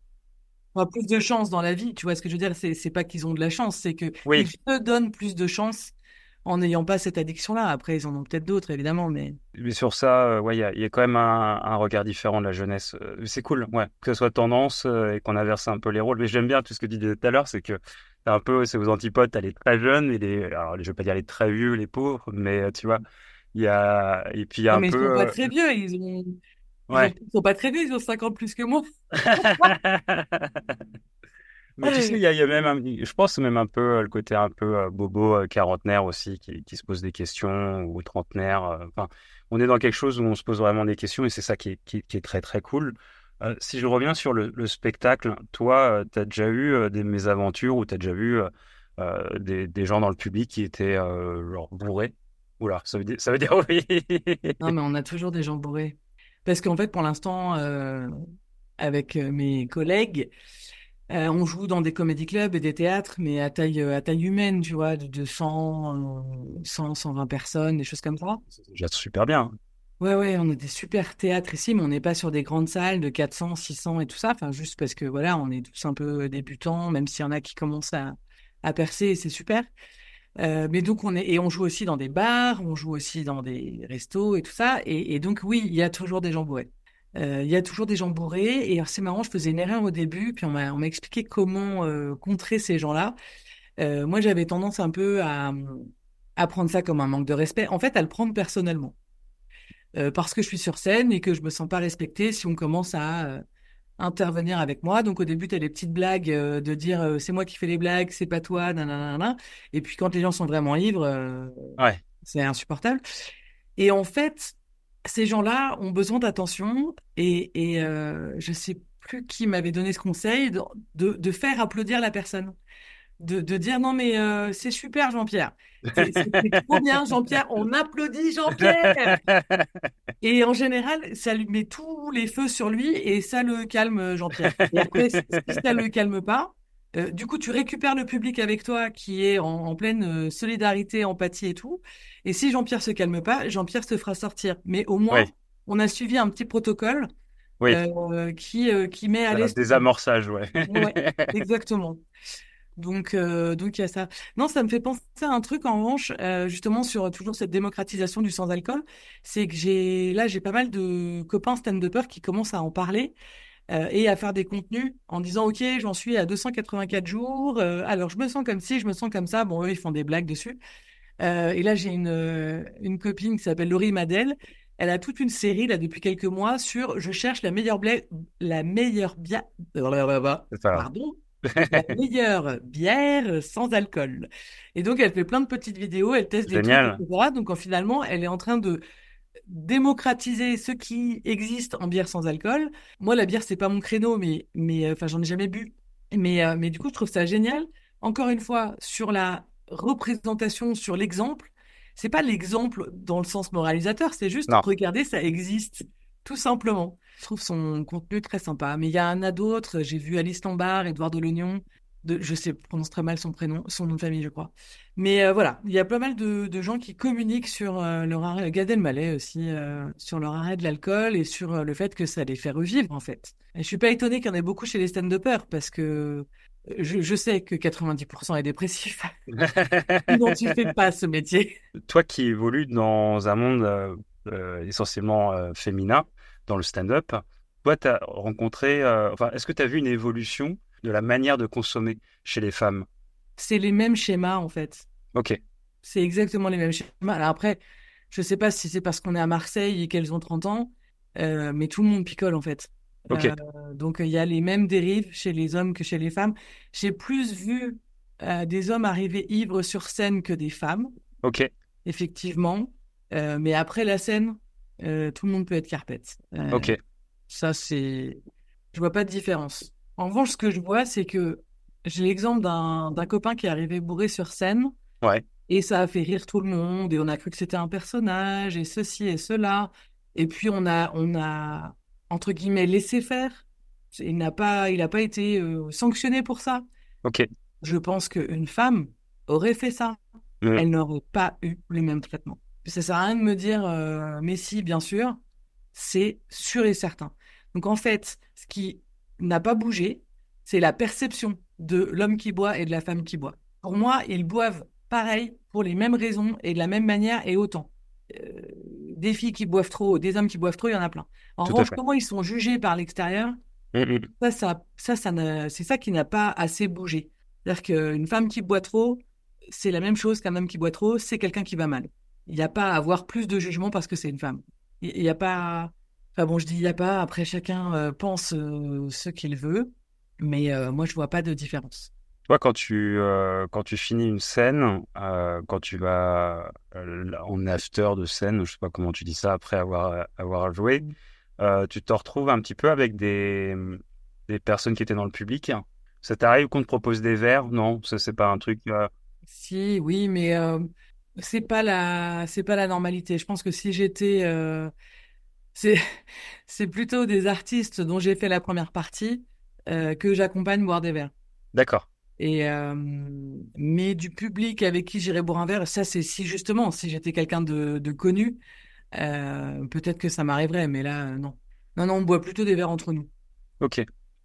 Enfin, plus de chance dans la vie, tu vois ce que je veux dire? C'est pas qu'ils ont de la chance, c'est que ils Oui. se donnent plus de chance en n'ayant pas cette addiction-là. Après, ils en ont peut-être d'autres, évidemment, mais Mais sur ça, ouais, il y a quand même un regard différent de la jeunesse. C'est cool, ouais, que ce soit tendance et qu'on inverse un peu les rôles. Mais j'aime bien tout ce que tu disais tout à l'heure, c'est que t'as un peu, c'est aux antipodes, t'as les très jeunes et alors je vais pas dire les très vieux, les pauvres, mais tu vois, et puis il y a non, un mais ils sont pas peu, très vieux, ouais. ils sont pas très vieux, ils ont 50 plus que moi. Mais tu sais, il y a même, je pense même un peu le côté un peu bobo, quarantenaire aussi, qui se pose des questions, ou trentenaire. Enfin, on est dans quelque chose où on se pose vraiment des questions et c'est ça qui est très très cool. Si je reviens sur le spectacle, toi, tu as déjà eu des mésaventures ou tu as déjà vu des gens dans le public qui étaient genre bourrés? Oula, ça veut dire oui. Non, mais on a toujours des gens bourrés. Parce qu'en fait, pour l'instant, avec mes collègues, on joue dans des comédie clubs et des théâtres, mais à taille humaine, tu vois, de 120 personnes, des choses comme ça. C'est déjà super bien. Ouais, ouais, on a des super théâtres ici, mais on n'est pas sur des grandes salles de 400, 600 et tout ça. Enfin, juste parce que voilà, on est tous un peu débutants, même s'il y en a qui commencent à percer et c'est super. Mais donc on joue aussi dans des bars, on joue aussi dans des restos et tout ça. Et donc oui, il y a toujours des gens bourrés. Il y a toujours des gens bourrés. Et alors, c'est marrant, je faisais une erreur au début, puis on m'a expliqué comment contrer ces gens-là. Moi, j'avais tendance un peu à prendre ça comme un manque de respect. En fait, à le prendre personnellement. Parce que je suis sur scène et que je me sens pas respectée si on commence à intervenir avec moi. Donc au début, tu as des petites blagues de dire c'est moi qui fais les blagues, c'est pas toi, nanana. Et puis quand les gens sont vraiment ivres, Ouais, c'est insupportable. Et en fait, ces gens-là ont besoin d'attention et je sais plus qui m'avait donné ce conseil de faire applaudir la personne. De dire non mais c'est super Jean-Pierre. C'est trop bien Jean-Pierre, on applaudit Jean-Pierre. Et en général, ça lui met tous les feux sur lui et ça le calme, Jean-Pierre. Et après, si ça le calme pas, du coup, tu récupères le public avec toi qui est en pleine solidarité, empathie et tout. Et si Jean-Pierre se calme pas, Jean-Pierre se fera sortir. Mais au moins, oui, on a suivi un petit protocole oui. qui met à Un l'aise tout le monde. désamorçage, ouais. Ouais, exactement. Donc il y a ça. Non, ça me fait penser à un truc en revanche, justement sur toujours cette démocratisation du sans-alcool, c'est que j'ai pas mal de copains stand-uppers qui commencent à en parler et à faire des contenus en disant OK, j'en suis à 284 jours, alors je me sens comme ci, je me sens comme ça. Bon, eux ils font des blagues dessus. Et là j'ai une copine qui s'appelle Laurie Madel. Elle a toute une série là depuis quelques mois sur je cherche la meilleure blague, la meilleure bien, C'est ça. pardon la meilleure bière sans alcool. Et donc, elle fait plein de petites vidéos, elle teste des trucs, Génial. etc. Donc, finalement, elle est en train de démocratiser ce qui existe en bière sans alcool. Moi, la bière, c'est pas mon créneau, mais enfin, j'en ai jamais bu. Mais du coup, je trouve ça génial. Encore une fois, sur la représentation, sur l'exemple, c'est pas l'exemple dans le sens moralisateur, c'est juste, Non. regardez, ça existe, tout simplement. Je trouve son contenu très sympa. Mais il y en a d'autres. J'ai vu Alice Lombard, Édouard Delognon. Je sais, je prononce très mal son prénom, son nom de famille, je crois. Mais voilà, il y a pas mal de gens qui communiquent sur leur arrêt, Gad Elmaleh aussi, sur leur arrêt de l'alcool et sur le fait que ça les fait revivre, en fait. Et je suis pas étonnée qu'il y en ait beaucoup chez les stand-uppers parce que je sais que 90% est dépressif. Sinon, tu fais pas ce métier. Toi qui évolues dans un monde essentiellement féminin, dans le stand-up, toi, tu as rencontré, enfin, est-ce que tu as vu une évolution de la manière de consommer chez les femmes? C'est les mêmes schémas, en fait. Ok, C'est exactement les mêmes schémas. Alors après, je sais pas si c'est parce qu'on est à Marseille et qu'elles ont 30 ans, mais tout le monde picole en fait. ok, Euh, donc il y a les mêmes dérives chez les hommes que chez les femmes. J'ai plus vu des hommes arriver ivres sur scène que des femmes, ok, effectivement. Mais après la scène, tout le monde peut être carpette. ok, Ça, c'est... Je vois pas de différence. En revanche, ce que je vois, c'est que j'ai l'exemple d'un copain qui est arrivé bourré sur scène. ouais, Et ça a fait rire tout le monde et on a cru que c'était un personnage et ceci et cela. Et puis on a entre guillemets laissé faire. Il n'a pas été sanctionné pour ça. ok. Je pense qu'une femme aurait fait ça. Mm. Elle n'aurait pas eu le même traitement. Ça sert à rien de me dire mais si, bien sûr, c'est sûr et certain. Donc en fait, ce qui n'a pas bougé, c'est la perception de l'homme qui boit et de la femme qui boit. Pour moi, ils boivent pareil pour les mêmes raisons et de la même manière et autant. Euh, des filles qui boivent trop, des hommes qui boivent trop, il y en a plein. En Tout à revanche, fait. comment ils sont jugés par l'extérieur, Mm, mm. c'est ça qui n'a pas assez bougé. C'est-à-dire qu'une femme qui boit trop, c'est la même chose qu'un homme qui boit trop, c'est quelqu'un qui va mal. Il n'y a pas à avoir plus de jugement parce que c'est une femme. Il n'y a pas. Enfin bon, je dis il n'y a pas. Après, chacun pense ce qu'il veut. Mais moi, je vois pas de différence. Toi, quand tu finis une scène, quand tu vas en after de scène, je sais pas comment tu dis ça, après avoir joué, tu te retrouves un petit peu avec des personnes qui étaient dans le public. Ça t'arrive qu'on te propose des verres? Non, ça c'est pas un truc. Si, oui, mais c'est pas la normalité. Je pense que si j'étais, c'est, c'est plutôt des artistes dont j'ai fait la première partie que j'accompagne boire des verres. D'accord. Et mais du public avec qui j'irais boire un verre, ça c'est si justement, si j'étais quelqu'un de connu, peut-être que ça m'arriverait, mais là, non. Non, non, on boit plutôt des verres entre nous. Ok.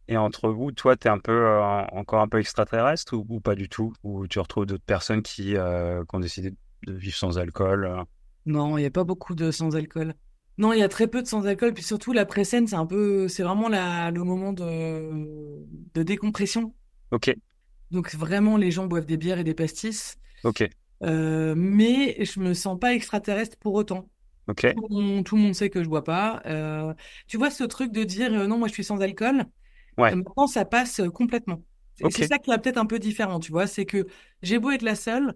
Et entre vous, toi, t'es un peu encore un peu extraterrestre ou pas du tout? Ou tu retrouves d'autres personnes qui ont décidé de vivre sans alcool? Non, il n'y a pas beaucoup de sans-alcool. Non, il y a très peu de sans-alcool, puis surtout l'après-scène, c'est vraiment le moment de décompression. Ok, Donc vraiment, les gens boivent des bières et des pastis, ok, mais je me sens pas extraterrestre pour autant. ok. Tout le monde sait que je bois pas. Tu vois ce truc de dire non, moi je suis sans alcool. Ouais, Maintenant, ça passe complètement. C'est ok, ça qui est peut-être un peu différent, tu vois, c'est que j'ai beau être la seule.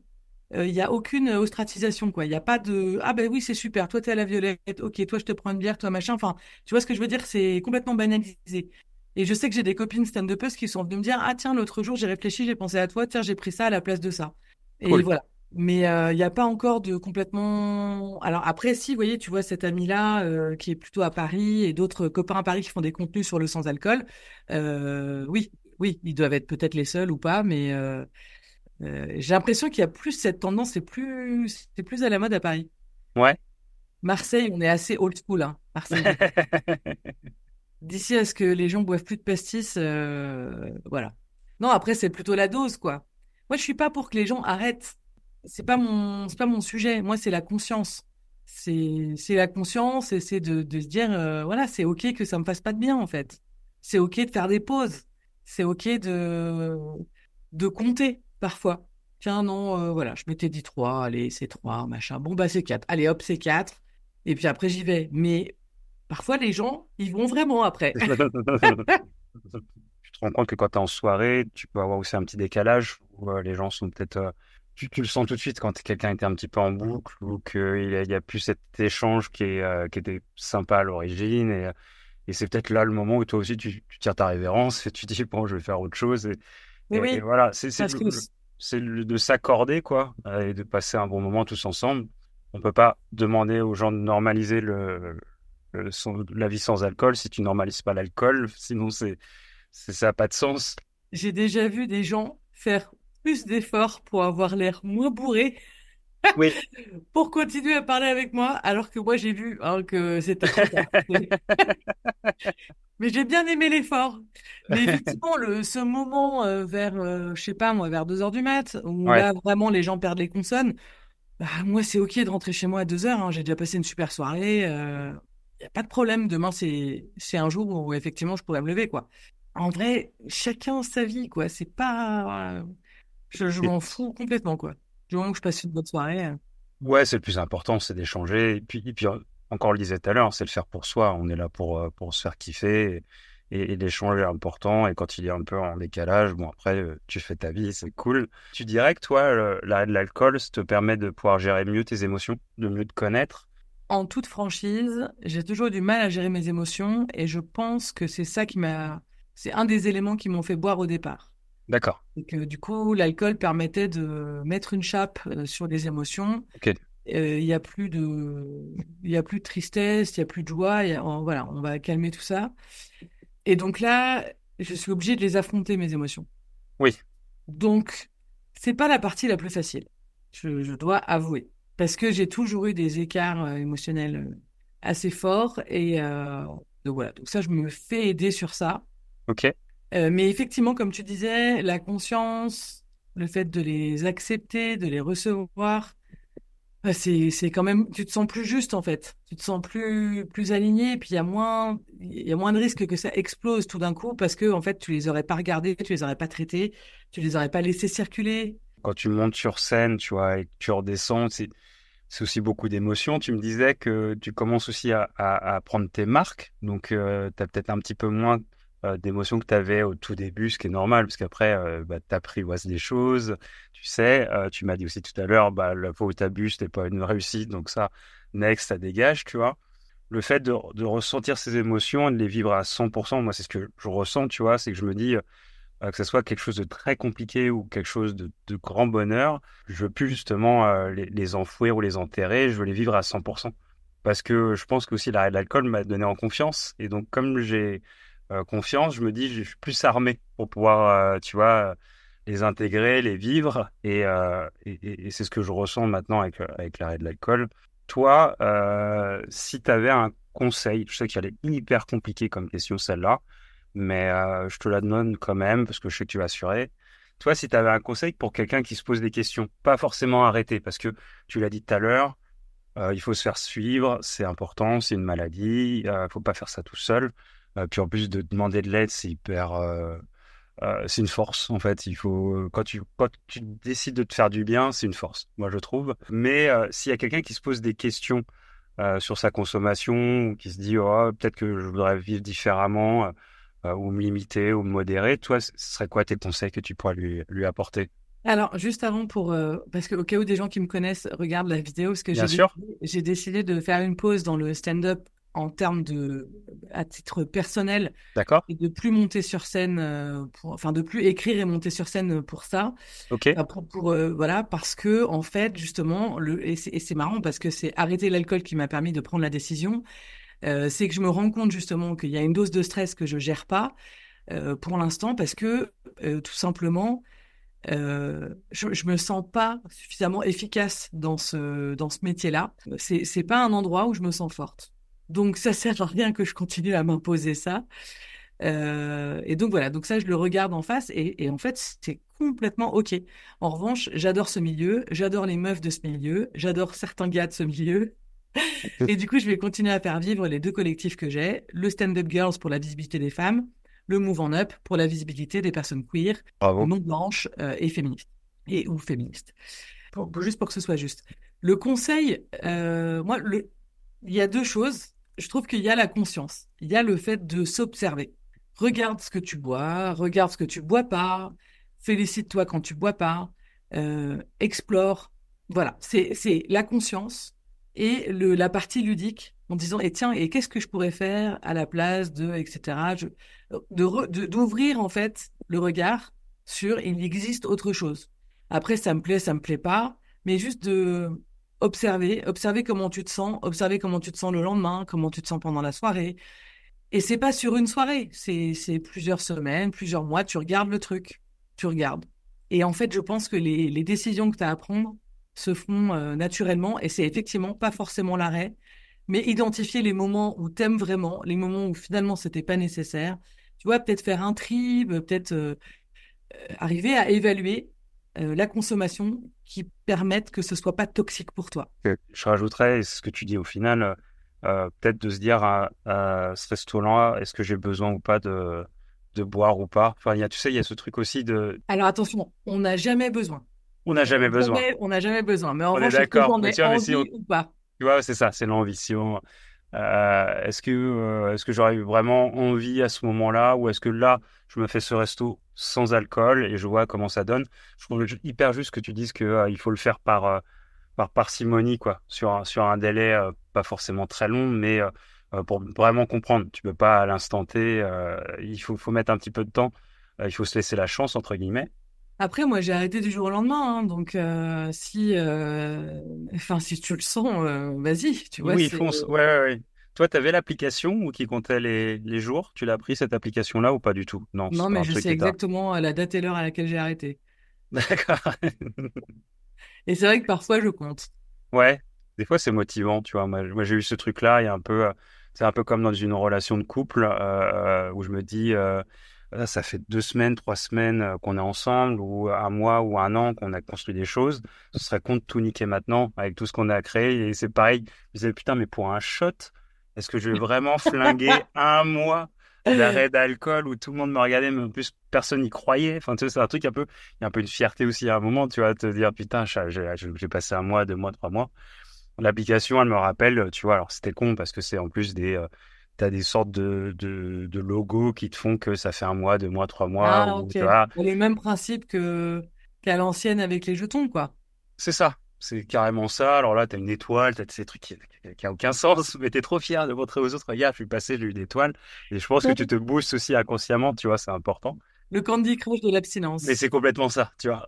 Il y a aucune ostratisation, quoi. Il y a pas de ah ben oui, c'est super, toi t'es à la violette, ok, toi je te prends une bière, toi machin. Enfin, tu vois ce que je veux dire, c'est complètement banalisé. Et je sais que j'ai des copines stand-uppeuses qui sont venues me dire ah tiens, l'autre jour j'ai réfléchi, j'ai pensé à toi, tiens, j'ai pris ça à la place de ça. Et cool. voilà. Mais il n'y a pas encore de complètement. Alors après, si, vous voyez, tu vois cet ami-là qui est plutôt à Paris et d'autres copains à Paris qui font des contenus sur le sans-alcool. Oui, oui, ils doivent être peut-être les seuls ou pas, mais j'ai l'impression qu'il y a plus cette tendance, c'est plus à la mode à Paris. Ouais. Marseille, on est assez old school, hein. Marseille. D'ici à ce que les gens boivent plus de pastis, voilà. Non, après, c'est plutôt la dose, quoi. Moi, je suis pas pour que les gens arrêtent. C'est pas mon sujet. Moi, c'est la conscience. C'est la conscience et c'est de se dire, voilà, c'est OK que ça me fasse pas de bien, en fait. C'est OK de faire des pauses. C'est OK de compter, parfois. Tiens, non, voilà, je m'étais dit 3, allez, c'est 3, machin. Bon, bah, c'est 4. Allez, hop, c'est 4. Et puis après, j'y vais. Mais parfois, les gens, ils vont vraiment après. Tu te rends compte que quand tu es en soirée, tu peux avoir aussi un petit décalage où les gens sont peut-être. Tu le sens tout de suite quand quelqu'un était un petit peu en boucle ou qu'il y a plus cet échange qui était sympa à l'origine. Et c'est peut-être là le moment où toi aussi tu tires ta révérence et tu dis, bon, je vais faire autre chose. Mais Et oui, voilà, parce que de s'accorder, quoi, et de passer un bon moment tous ensemble. On peut pas demander aux gens de normaliser la vie sans alcool si tu normalises pas l'alcool. Sinon, ça n'a pas de sens. j'ai déjà vu des gens faire plus d'efforts pour avoir l'air moins bourré, Oui. pour continuer à parler avec moi, alors que moi j'ai vu hein, que c'était trop tard. Mais j'ai bien aimé l'effort. Mais effectivement, ce moment vers, je sais pas moi, vers 2 heures du mat, où Ouais. là vraiment les gens perdent les consonnes, bah, moi c'est ok de rentrer chez moi à 2 heures, hein, j'ai déjà passé une super soirée, y a pas de problème. Demain c'est un jour où effectivement je pourrais me lever quoi. En vrai, chacun sa vie quoi. C'est pas, je Et- m'en fous complètement quoi. Du moment que je passe une bonne soirée. ouais, c'est le plus important, c'est d'échanger. Et puis, encore on le disait tout à l'heure, c'est le faire pour soi. On est là pour se faire kiffer. Et l'échange est important. Et quand il est un peu en décalage, bon, après, tu fais ta vie, c'est cool. Tu dirais que toi, l'arrêt de l'alcool, ça te permet de pouvoir gérer mieux tes émotions, de mieux te connaître? En toute franchise, j'ai toujours eu du mal à gérer mes émotions et je pense que c'est un des éléments qui m'ont fait boire au départ. D'accord. Et que du coup, l'alcool permettait de mettre une chape sur les émotions. Ok. Il y a plus de tristesse, il y a plus de joie. Voilà, on va calmer tout ça. Et donc là, je suis obligée de les affronter mes émotions. Oui. Donc, c'est pas la partie la plus facile. Je dois avouer. Parce que j'ai toujours eu des écarts émotionnels assez forts. Et donc voilà. Donc ça, je me fais aider sur ça. Ok. Mais effectivement, comme tu disais, la conscience, le fait de les accepter, de les recevoir, c'est quand même, tu te sens plus juste en fait. Tu te sens plus aligné. Et puis il y a moins de risques que ça explose tout d'un coup parce que en fait, tu les aurais pas regardés, tu les aurais pas traités, tu les aurais pas laissés circuler. Quand tu montes sur scène, tu vois, et que tu redescends, c'est aussi beaucoup d'émotions. Tu me disais que tu commences aussi à prendre tes marques, donc tu as peut-être un petit peu moins d'émotions que tu avais au tout début, ce qui est normal, parce qu'après, tu apprivoises des choses, tu sais. Tu m'as dit aussi tout à l'heure, bah, la fois où tu as bu, c'était pas une réussite, donc ça, next, ça dégage, tu vois. le fait de ressentir ces émotions et de les vivre à 100%, moi, c'est ce que je ressens, tu vois, c'est que je me dis, que ce soit quelque chose de très compliqué ou quelque chose de grand bonheur, je veux plus justement les enfouir ou les enterrer, je veux les vivre à 100%. Parce que je pense qu'aussi l'arrêt de l'alcool m'a donné en confiance. Et donc, comme j'ai confiance, je me dis, je suis plus armé pour pouvoir, tu vois, les intégrer, les vivre. Et c'est ce que je ressens maintenant avec l'arrêt de l'alcool. Toi, si tu avais un conseil, je sais qu'elle est hyper compliquée comme question celle-là, mais je te la donne quand même parce que je sais que tu vas assurer. Toi, si tu avais un conseil pour quelqu'un qui se pose des questions, pas forcément arrêter, parce que tu l'as dit tout à l'heure, il faut se faire suivre, c'est important, c'est une maladie, faut pas faire ça tout seul. Puis en plus de demander de l'aide, c'est hyper, c'est une force en fait. Il faut quand tu décides de te faire du bien, c'est une force, moi je trouve. Mais s'il y a quelqu'un qui se pose des questions sur sa consommation, ou qui se dit oh peut-être que je voudrais vivre différemment, ou me limiter ou me modérer, toi, ce serait quoi tes conseils que tu pourrais lui apporter? Alors, juste avant parce que au cas où des gens qui me connaissent regardent la vidéo, parce que Bien sûr, j'ai décidé de faire une pause dans le stand-up à titre personnel d'accord, et de plus monter sur scène, enfin, de plus écrire et monter sur scène pour ça. ok, Voilà, parce que, en fait, justement, et c'est marrant parce que c'est arrêter l'alcool qui m'a permis de prendre la décision. C'est que je me rends compte justement qu'il y a une dose de stress que je gère pas pour l'instant parce que tout simplement je me sens pas suffisamment efficace dans ce métier-là. C'est pas un endroit où je me sens forte. Donc ça sert à rien que je continue à m'imposer ça. Et donc voilà, donc ça je le regarde en face et en fait c'est complètement ok. En revanche, j'adore ce milieu, j'adore les meufs de ce milieu, j'adore certains gars de ce milieu. Et du coup, je vais continuer à faire vivre les deux collectifs que j'ai, le Stand-Up Girls pour la visibilité des femmes, le Move On Up pour la visibilité des personnes queer, bravo. non blanches et féministes. Et ou féministes. Juste pour que ce soit juste. Le conseil, il y a deux choses. Je trouve qu'il y a la conscience. Il y a le fait de s'observer. Regarde ce que tu bois, regarde ce que tu bois pas, félicite-toi quand tu bois pas, explore. Voilà, c'est la conscience et la partie ludique en disant, et tiens, et qu'est-ce que je pourrais faire à la place de, etc. D'ouvrir en fait le regard sur il existe autre chose. Après, ça me plaît pas, mais juste de observer comment tu te sens, observer comment tu te sens le lendemain, comment tu te sens pendant la soirée. Et c'est pas sur une soirée, c'est plusieurs semaines, plusieurs mois, tu regardes le truc, tu regardes. Et en fait, je pense que les décisions que tu as à prendre se font naturellement et c'est effectivement pas forcément l'arrêt, mais identifier les moments où t'aimes vraiment, les moments où finalement c'était pas nécessaire. Tu vois, peut-être faire un tri, peut-être arriver à évaluer la consommation qui permette que ce soit pas toxique pour toi. Je rajouterais, et c'est ce que tu dis au final, peut-être de se dire à ce resto-là, est-ce que j'ai besoin ou pas de boire ou pas. Enfin, tu sais, il y a ce truc aussi de, Alors attention, on n'a jamais besoin. on n'a jamais besoin. On n'a jamais besoin. Mais en On est revanche, est-ce que d'accord. j'en Mais ai tu vois, mais si on, envie ou pas? tu vois, c'est ça, c'est l'ambition. Est-ce que j'aurais eu vraiment envie à ce moment-là, ou est-ce que là, je me fais ce resto sans alcool et je vois comment ça donne. Je trouve hyper juste que tu dises que il faut le faire par parcimonie, quoi, sur un délai pas forcément très long, mais pour vraiment comprendre. Tu peux pas à l'instant T, il faut mettre un petit peu de temps, il faut se laisser la chance, entre guillemets. Après, moi, j'ai arrêté du jour au lendemain. Hein, donc, enfin, si tu le sens, vas-y. Tu vois, Oui, c'est. fonce. Ouais, ouais, ouais. Toi, tu avais l'application ou qui comptait les jours? Tu l'as pris cette application-là ou pas du tout? Non, Non, c'est pas mais un je truc sais qui t'a. exactement la date et l'heure à laquelle j'ai arrêté. D'accord. Et c'est vrai que parfois, je compte. Ouais, des fois c'est motivant, tu vois. Moi, j'ai eu ce truc-là, il y a un peu, c'est un peu comme dans une relation de couple où je me dis, ah, ça fait 2 semaines, 3 semaines qu'on est ensemble, ou un mois ou un an qu'on a construit des choses. Ce serait con de tout niquer maintenant avec tout ce qu'on a créé. Et c'est pareil, je me disais, putain, mais pour un shot, est-ce que je vais vraiment flinguer un mois d'arrêt d'alcool où tout le monde me regardait, mais en plus personne n'y croyait. Enfin, tu sais, c'est un truc un peu, il y a un peu une fierté aussi à un moment, tu vois, te dire, putain, j'ai passé un mois, 2 mois, 3 mois. L'application, elle me rappelle, tu vois, alors c'était con parce que c'est en plus t'as des sortes de logos qui te font que ça fait un mois, 2 mois, 3 mois, Ah, ou ok. tu vois, Les mêmes principes qu'à l'ancienne avec les jetons, quoi. c'est ça. C'est carrément ça. Alors là, t'as une étoile, t'as ces trucs qui a aucun sens, mais t'es trop fier de montrer aux autres, regarde, je suis passé, j'ai eu une étoile. Et je pense que tu te boostes aussi inconsciemment, tu vois, c'est important. Le Candy Crush de Mais l'abstinence. c'est complètement ça, tu vois.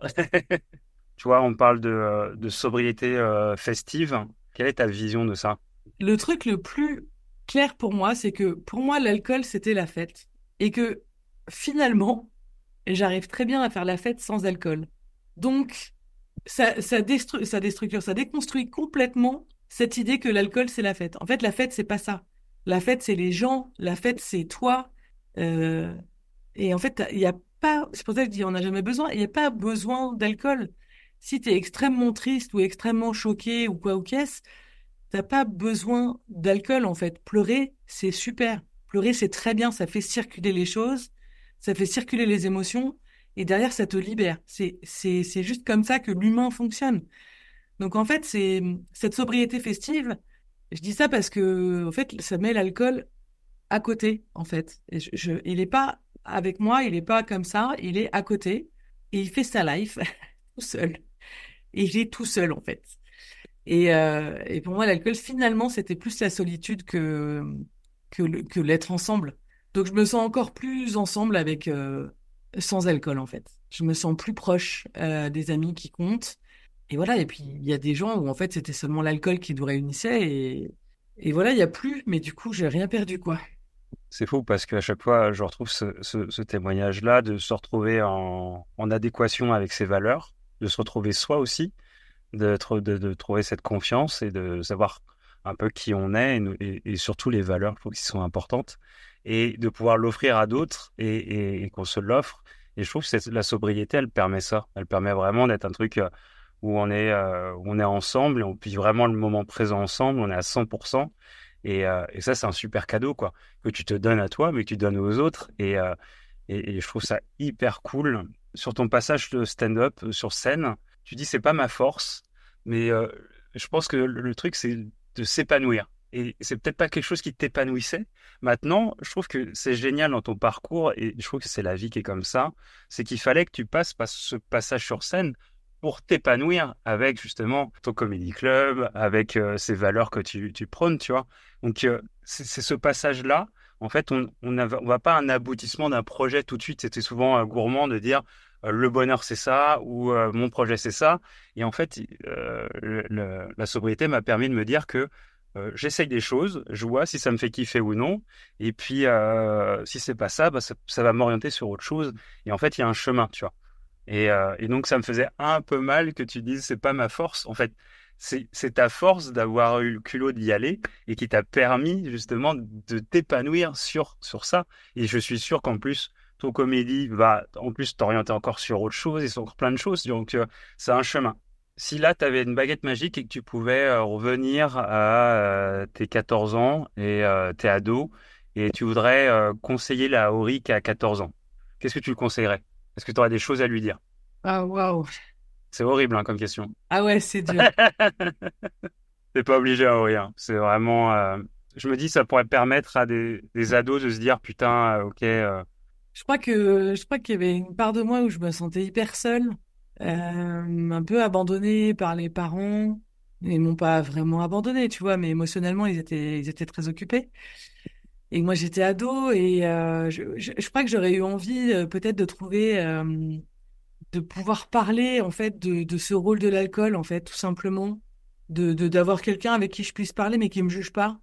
Tu vois, on parle de sobriété festive. Quelle est ta vision de ça? Le truc le plus clair pour moi, c'est que pour moi, l'alcool, c'était la fête. Et que finalement, j'arrive très bien à faire la fête sans alcool. Donc, ça déstructure, ça déconstruit complètement cette idée que l'alcool, c'est la fête. En fait, la fête, c'est pas ça. La fête, c'est les gens. La fête, c'est toi. Euh, et en fait, il y a pas, c'est pour ça que je dis, on n'a jamais besoin. Il n'y a pas besoin d'alcool. Si tu es extrêmement triste ou extrêmement choqué ou quoi ou qu'est-ce, t'as pas besoin d'alcool, en fait. Pleurer, c'est super. Pleurer, c'est très bien. Ça fait circuler les choses. Ça fait circuler les émotions. Et derrière, ça te libère. C'est juste comme ça que l'humain fonctionne. Donc, en fait, c'est cette sobriété festive. Je dis ça parce que, en fait, ça met l'alcool à côté, en fait. Et il est pas avec moi, il est pas comme ça. Il est à côté. Et il fait sa life tout seul. Et il est tout seul, en fait. Et pour moi, l'alcool, finalement, c'était plus la solitude que l'être ensemble. Donc, je me sens encore plus ensemble avec sans alcool, en fait. Je me sens plus proche des amis qui comptent. Et voilà, et puis il y a des gens où, en fait, c'était seulement l'alcool qui nous réunissait. Et voilà, il n'y a plus, mais du coup, j'ai rien perdu, quoi. C'est fou parce qu'à chaque fois, je retrouve ce témoignage-là de se retrouver en adéquation avec ses valeurs, de se retrouver soi aussi, de trouver cette confiance et de savoir un peu qui on est et surtout les valeurs, je trouve, qui sont importantes et de pouvoir l'offrir à d'autres et qu'on se l'offre. Et je trouve que la sobriété, elle permet ça. Elle permet vraiment d'être un truc où on est ensemble et on vit vraiment le moment présent ensemble, on est à 100%. Et ça, c'est un super cadeau, quoi, que tu te donnes à toi, mais que tu donnes aux autres. Et je trouve ça hyper cool. Sur ton passage de stand-up sur scène, tu dis c'est pas ma force, mais je pense que le truc c'est de s'épanouir. Et c'est peut-être pas quelque chose qui t'épanouissait. Maintenant, je trouve que c'est génial dans ton parcours et je trouve que c'est la vie qui est comme ça. C'est qu'il fallait que tu passes par ce passage sur scène pour t'épanouir avec justement ton comedy club, avec ces valeurs que tu prônes, tu vois. Donc c'est ce passage-là. En fait, on va pas à un aboutissement d'un projet tout de suite. C'était souvent gourmand de dire le bonheur c'est ça ou mon projet c'est ça. Et en fait, la sobriété m'a permis de me dire que j'essaye des choses, je vois si ça me fait kiffer ou non. Et puis, si c'est pas ça, bah, ça va m'orienter sur autre chose. Et en fait, il y a un chemin, tu vois. Et donc, ça me faisait un peu mal que tu dises, c'est pas ma force. En fait, c'est ta force d'avoir eu le culot d'y aller et qui t'a permis justement de t'épanouir sur ça. Et je suis sûr qu'en plus, ton comédie va en plus t'orienter encore sur autre chose et sur encore plein de choses. Donc, c'est un chemin. Si là, tu avais une baguette magique et que tu pouvais revenir à tes 14 ans et t'es ado et tu voudrais conseiller la Auri qui a 14 ans, qu'est-ce que tu le conseillerais? Est-ce que tu aurais des choses à lui dire? Ah, waouh. C'est horrible hein, comme question. Ah ouais, c'est dur. T'es pas obligé à rien. C'est vraiment. Je me dis, ça pourrait permettre à des ados de se dire, putain, ok. Je crois qu'il y avait une part de moi où je me sentais hyper seule, un peu abandonnée par les parents. Ils m'ont pas vraiment abandonnée, tu vois, mais émotionnellement, ils étaient très occupés. Et moi, j'étais ado et je crois que j'aurais eu envie peut-être de trouver, de pouvoir parler en fait de ce rôle de l'alcool, en fait, tout simplement, d'avoir quelqu'un avec qui je puisse parler mais qui me juge pas.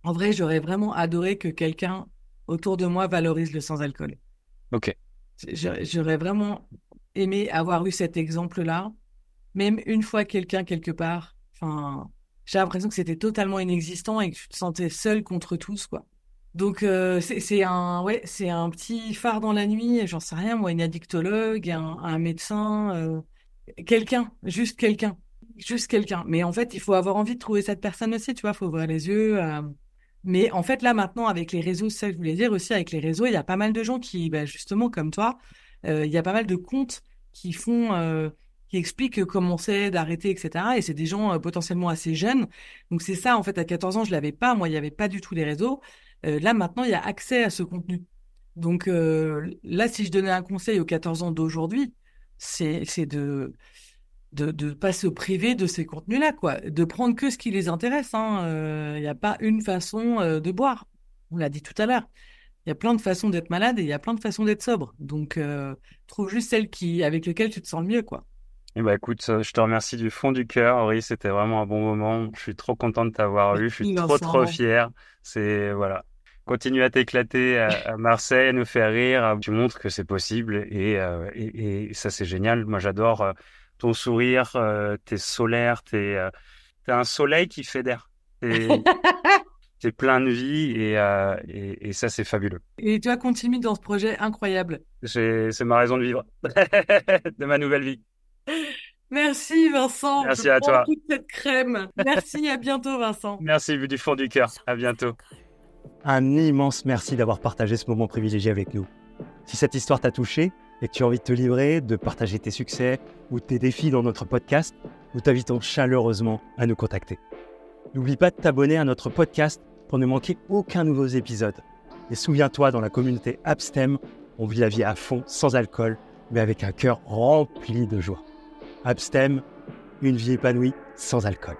En vrai, j'aurais vraiment adoré que quelqu'un autour de moi valorise le sans-alcool. Ok. J'aurais vraiment aimé avoir eu cet exemple-là, même une fois quelqu'un quelque part. Enfin, j'ai l'impression que c'était totalement inexistant et que je te sentais seule contre tous, quoi. Donc c'est un petit phare dans la nuit, j'en sais rien, moi, une addictologue, un médecin, juste quelqu'un, juste quelqu'un. Mais en fait, il faut avoir envie de trouver cette personne aussi, tu vois, faut ouvrir les yeux. Mais en fait, là maintenant, avec les réseaux, c'est ça que je voulais dire aussi, avec les réseaux, il y a pas mal de gens qui, bah, justement, comme toi, il y a pas mal de comptes qui font, qui expliquent comment c'est d'arrêter, etc. Et c'est des gens potentiellement assez jeunes. Donc c'est ça, en fait, à 14 ans, je l'avais pas. Moi, il y avait pas du tout les réseaux. Là, maintenant, il y a accès à ce contenu. Donc là, si je donnais un conseil aux 14 ans d'aujourd'hui, c'est de de pas se priver de ces contenus-là, quoi. De prendre que ce qui les intéresse, hein. Il n'y a pas une façon de boire. On l'a dit tout à l'heure. Il y a plein de façons d'être malade et il y a plein de façons d'être sobre. Donc, trouve juste celle avec laquelle tu te sens le mieux, quoi. Eh ben, écoute, je te remercie du fond du cœur, Aurélie, c'était vraiment un bon moment. Je suis trop content de t'avoir eu, je suis Merci, trop Vincent. fier. C'est, voilà. Continue à t'éclater à Marseille, à nous faire rire. Tu montres que c'est possible et ça, c'est génial. Moi, j'adore ton sourire, t'es solaire, t'es un soleil qui fédère. T'es plein de vie et ça, c'est fabuleux. Et tu as continué dans ce projet incroyable. C'est ma raison de vivre, de ma nouvelle vie. Merci, Vincent. Je Merci à prends toi. toute cette crème. Merci, à bientôt, Vincent. Merci du fond du cœur. À bientôt. Un immense merci d'avoir partagé ce moment privilégié avec nous. Si cette histoire t'a touché et que tu as envie de te livrer, de partager tes succès ou tes défis dans notre podcast, nous t'invitons chaleureusement à nous contacter. N'oublie pas de t'abonner à notre podcast pour ne manquer aucun nouveau épisode. Et souviens-toi, dans la communauté Abstem, on vit la vie à fond, sans alcool, mais avec un cœur rempli de joie. Abstem, une vie épanouie sans alcool.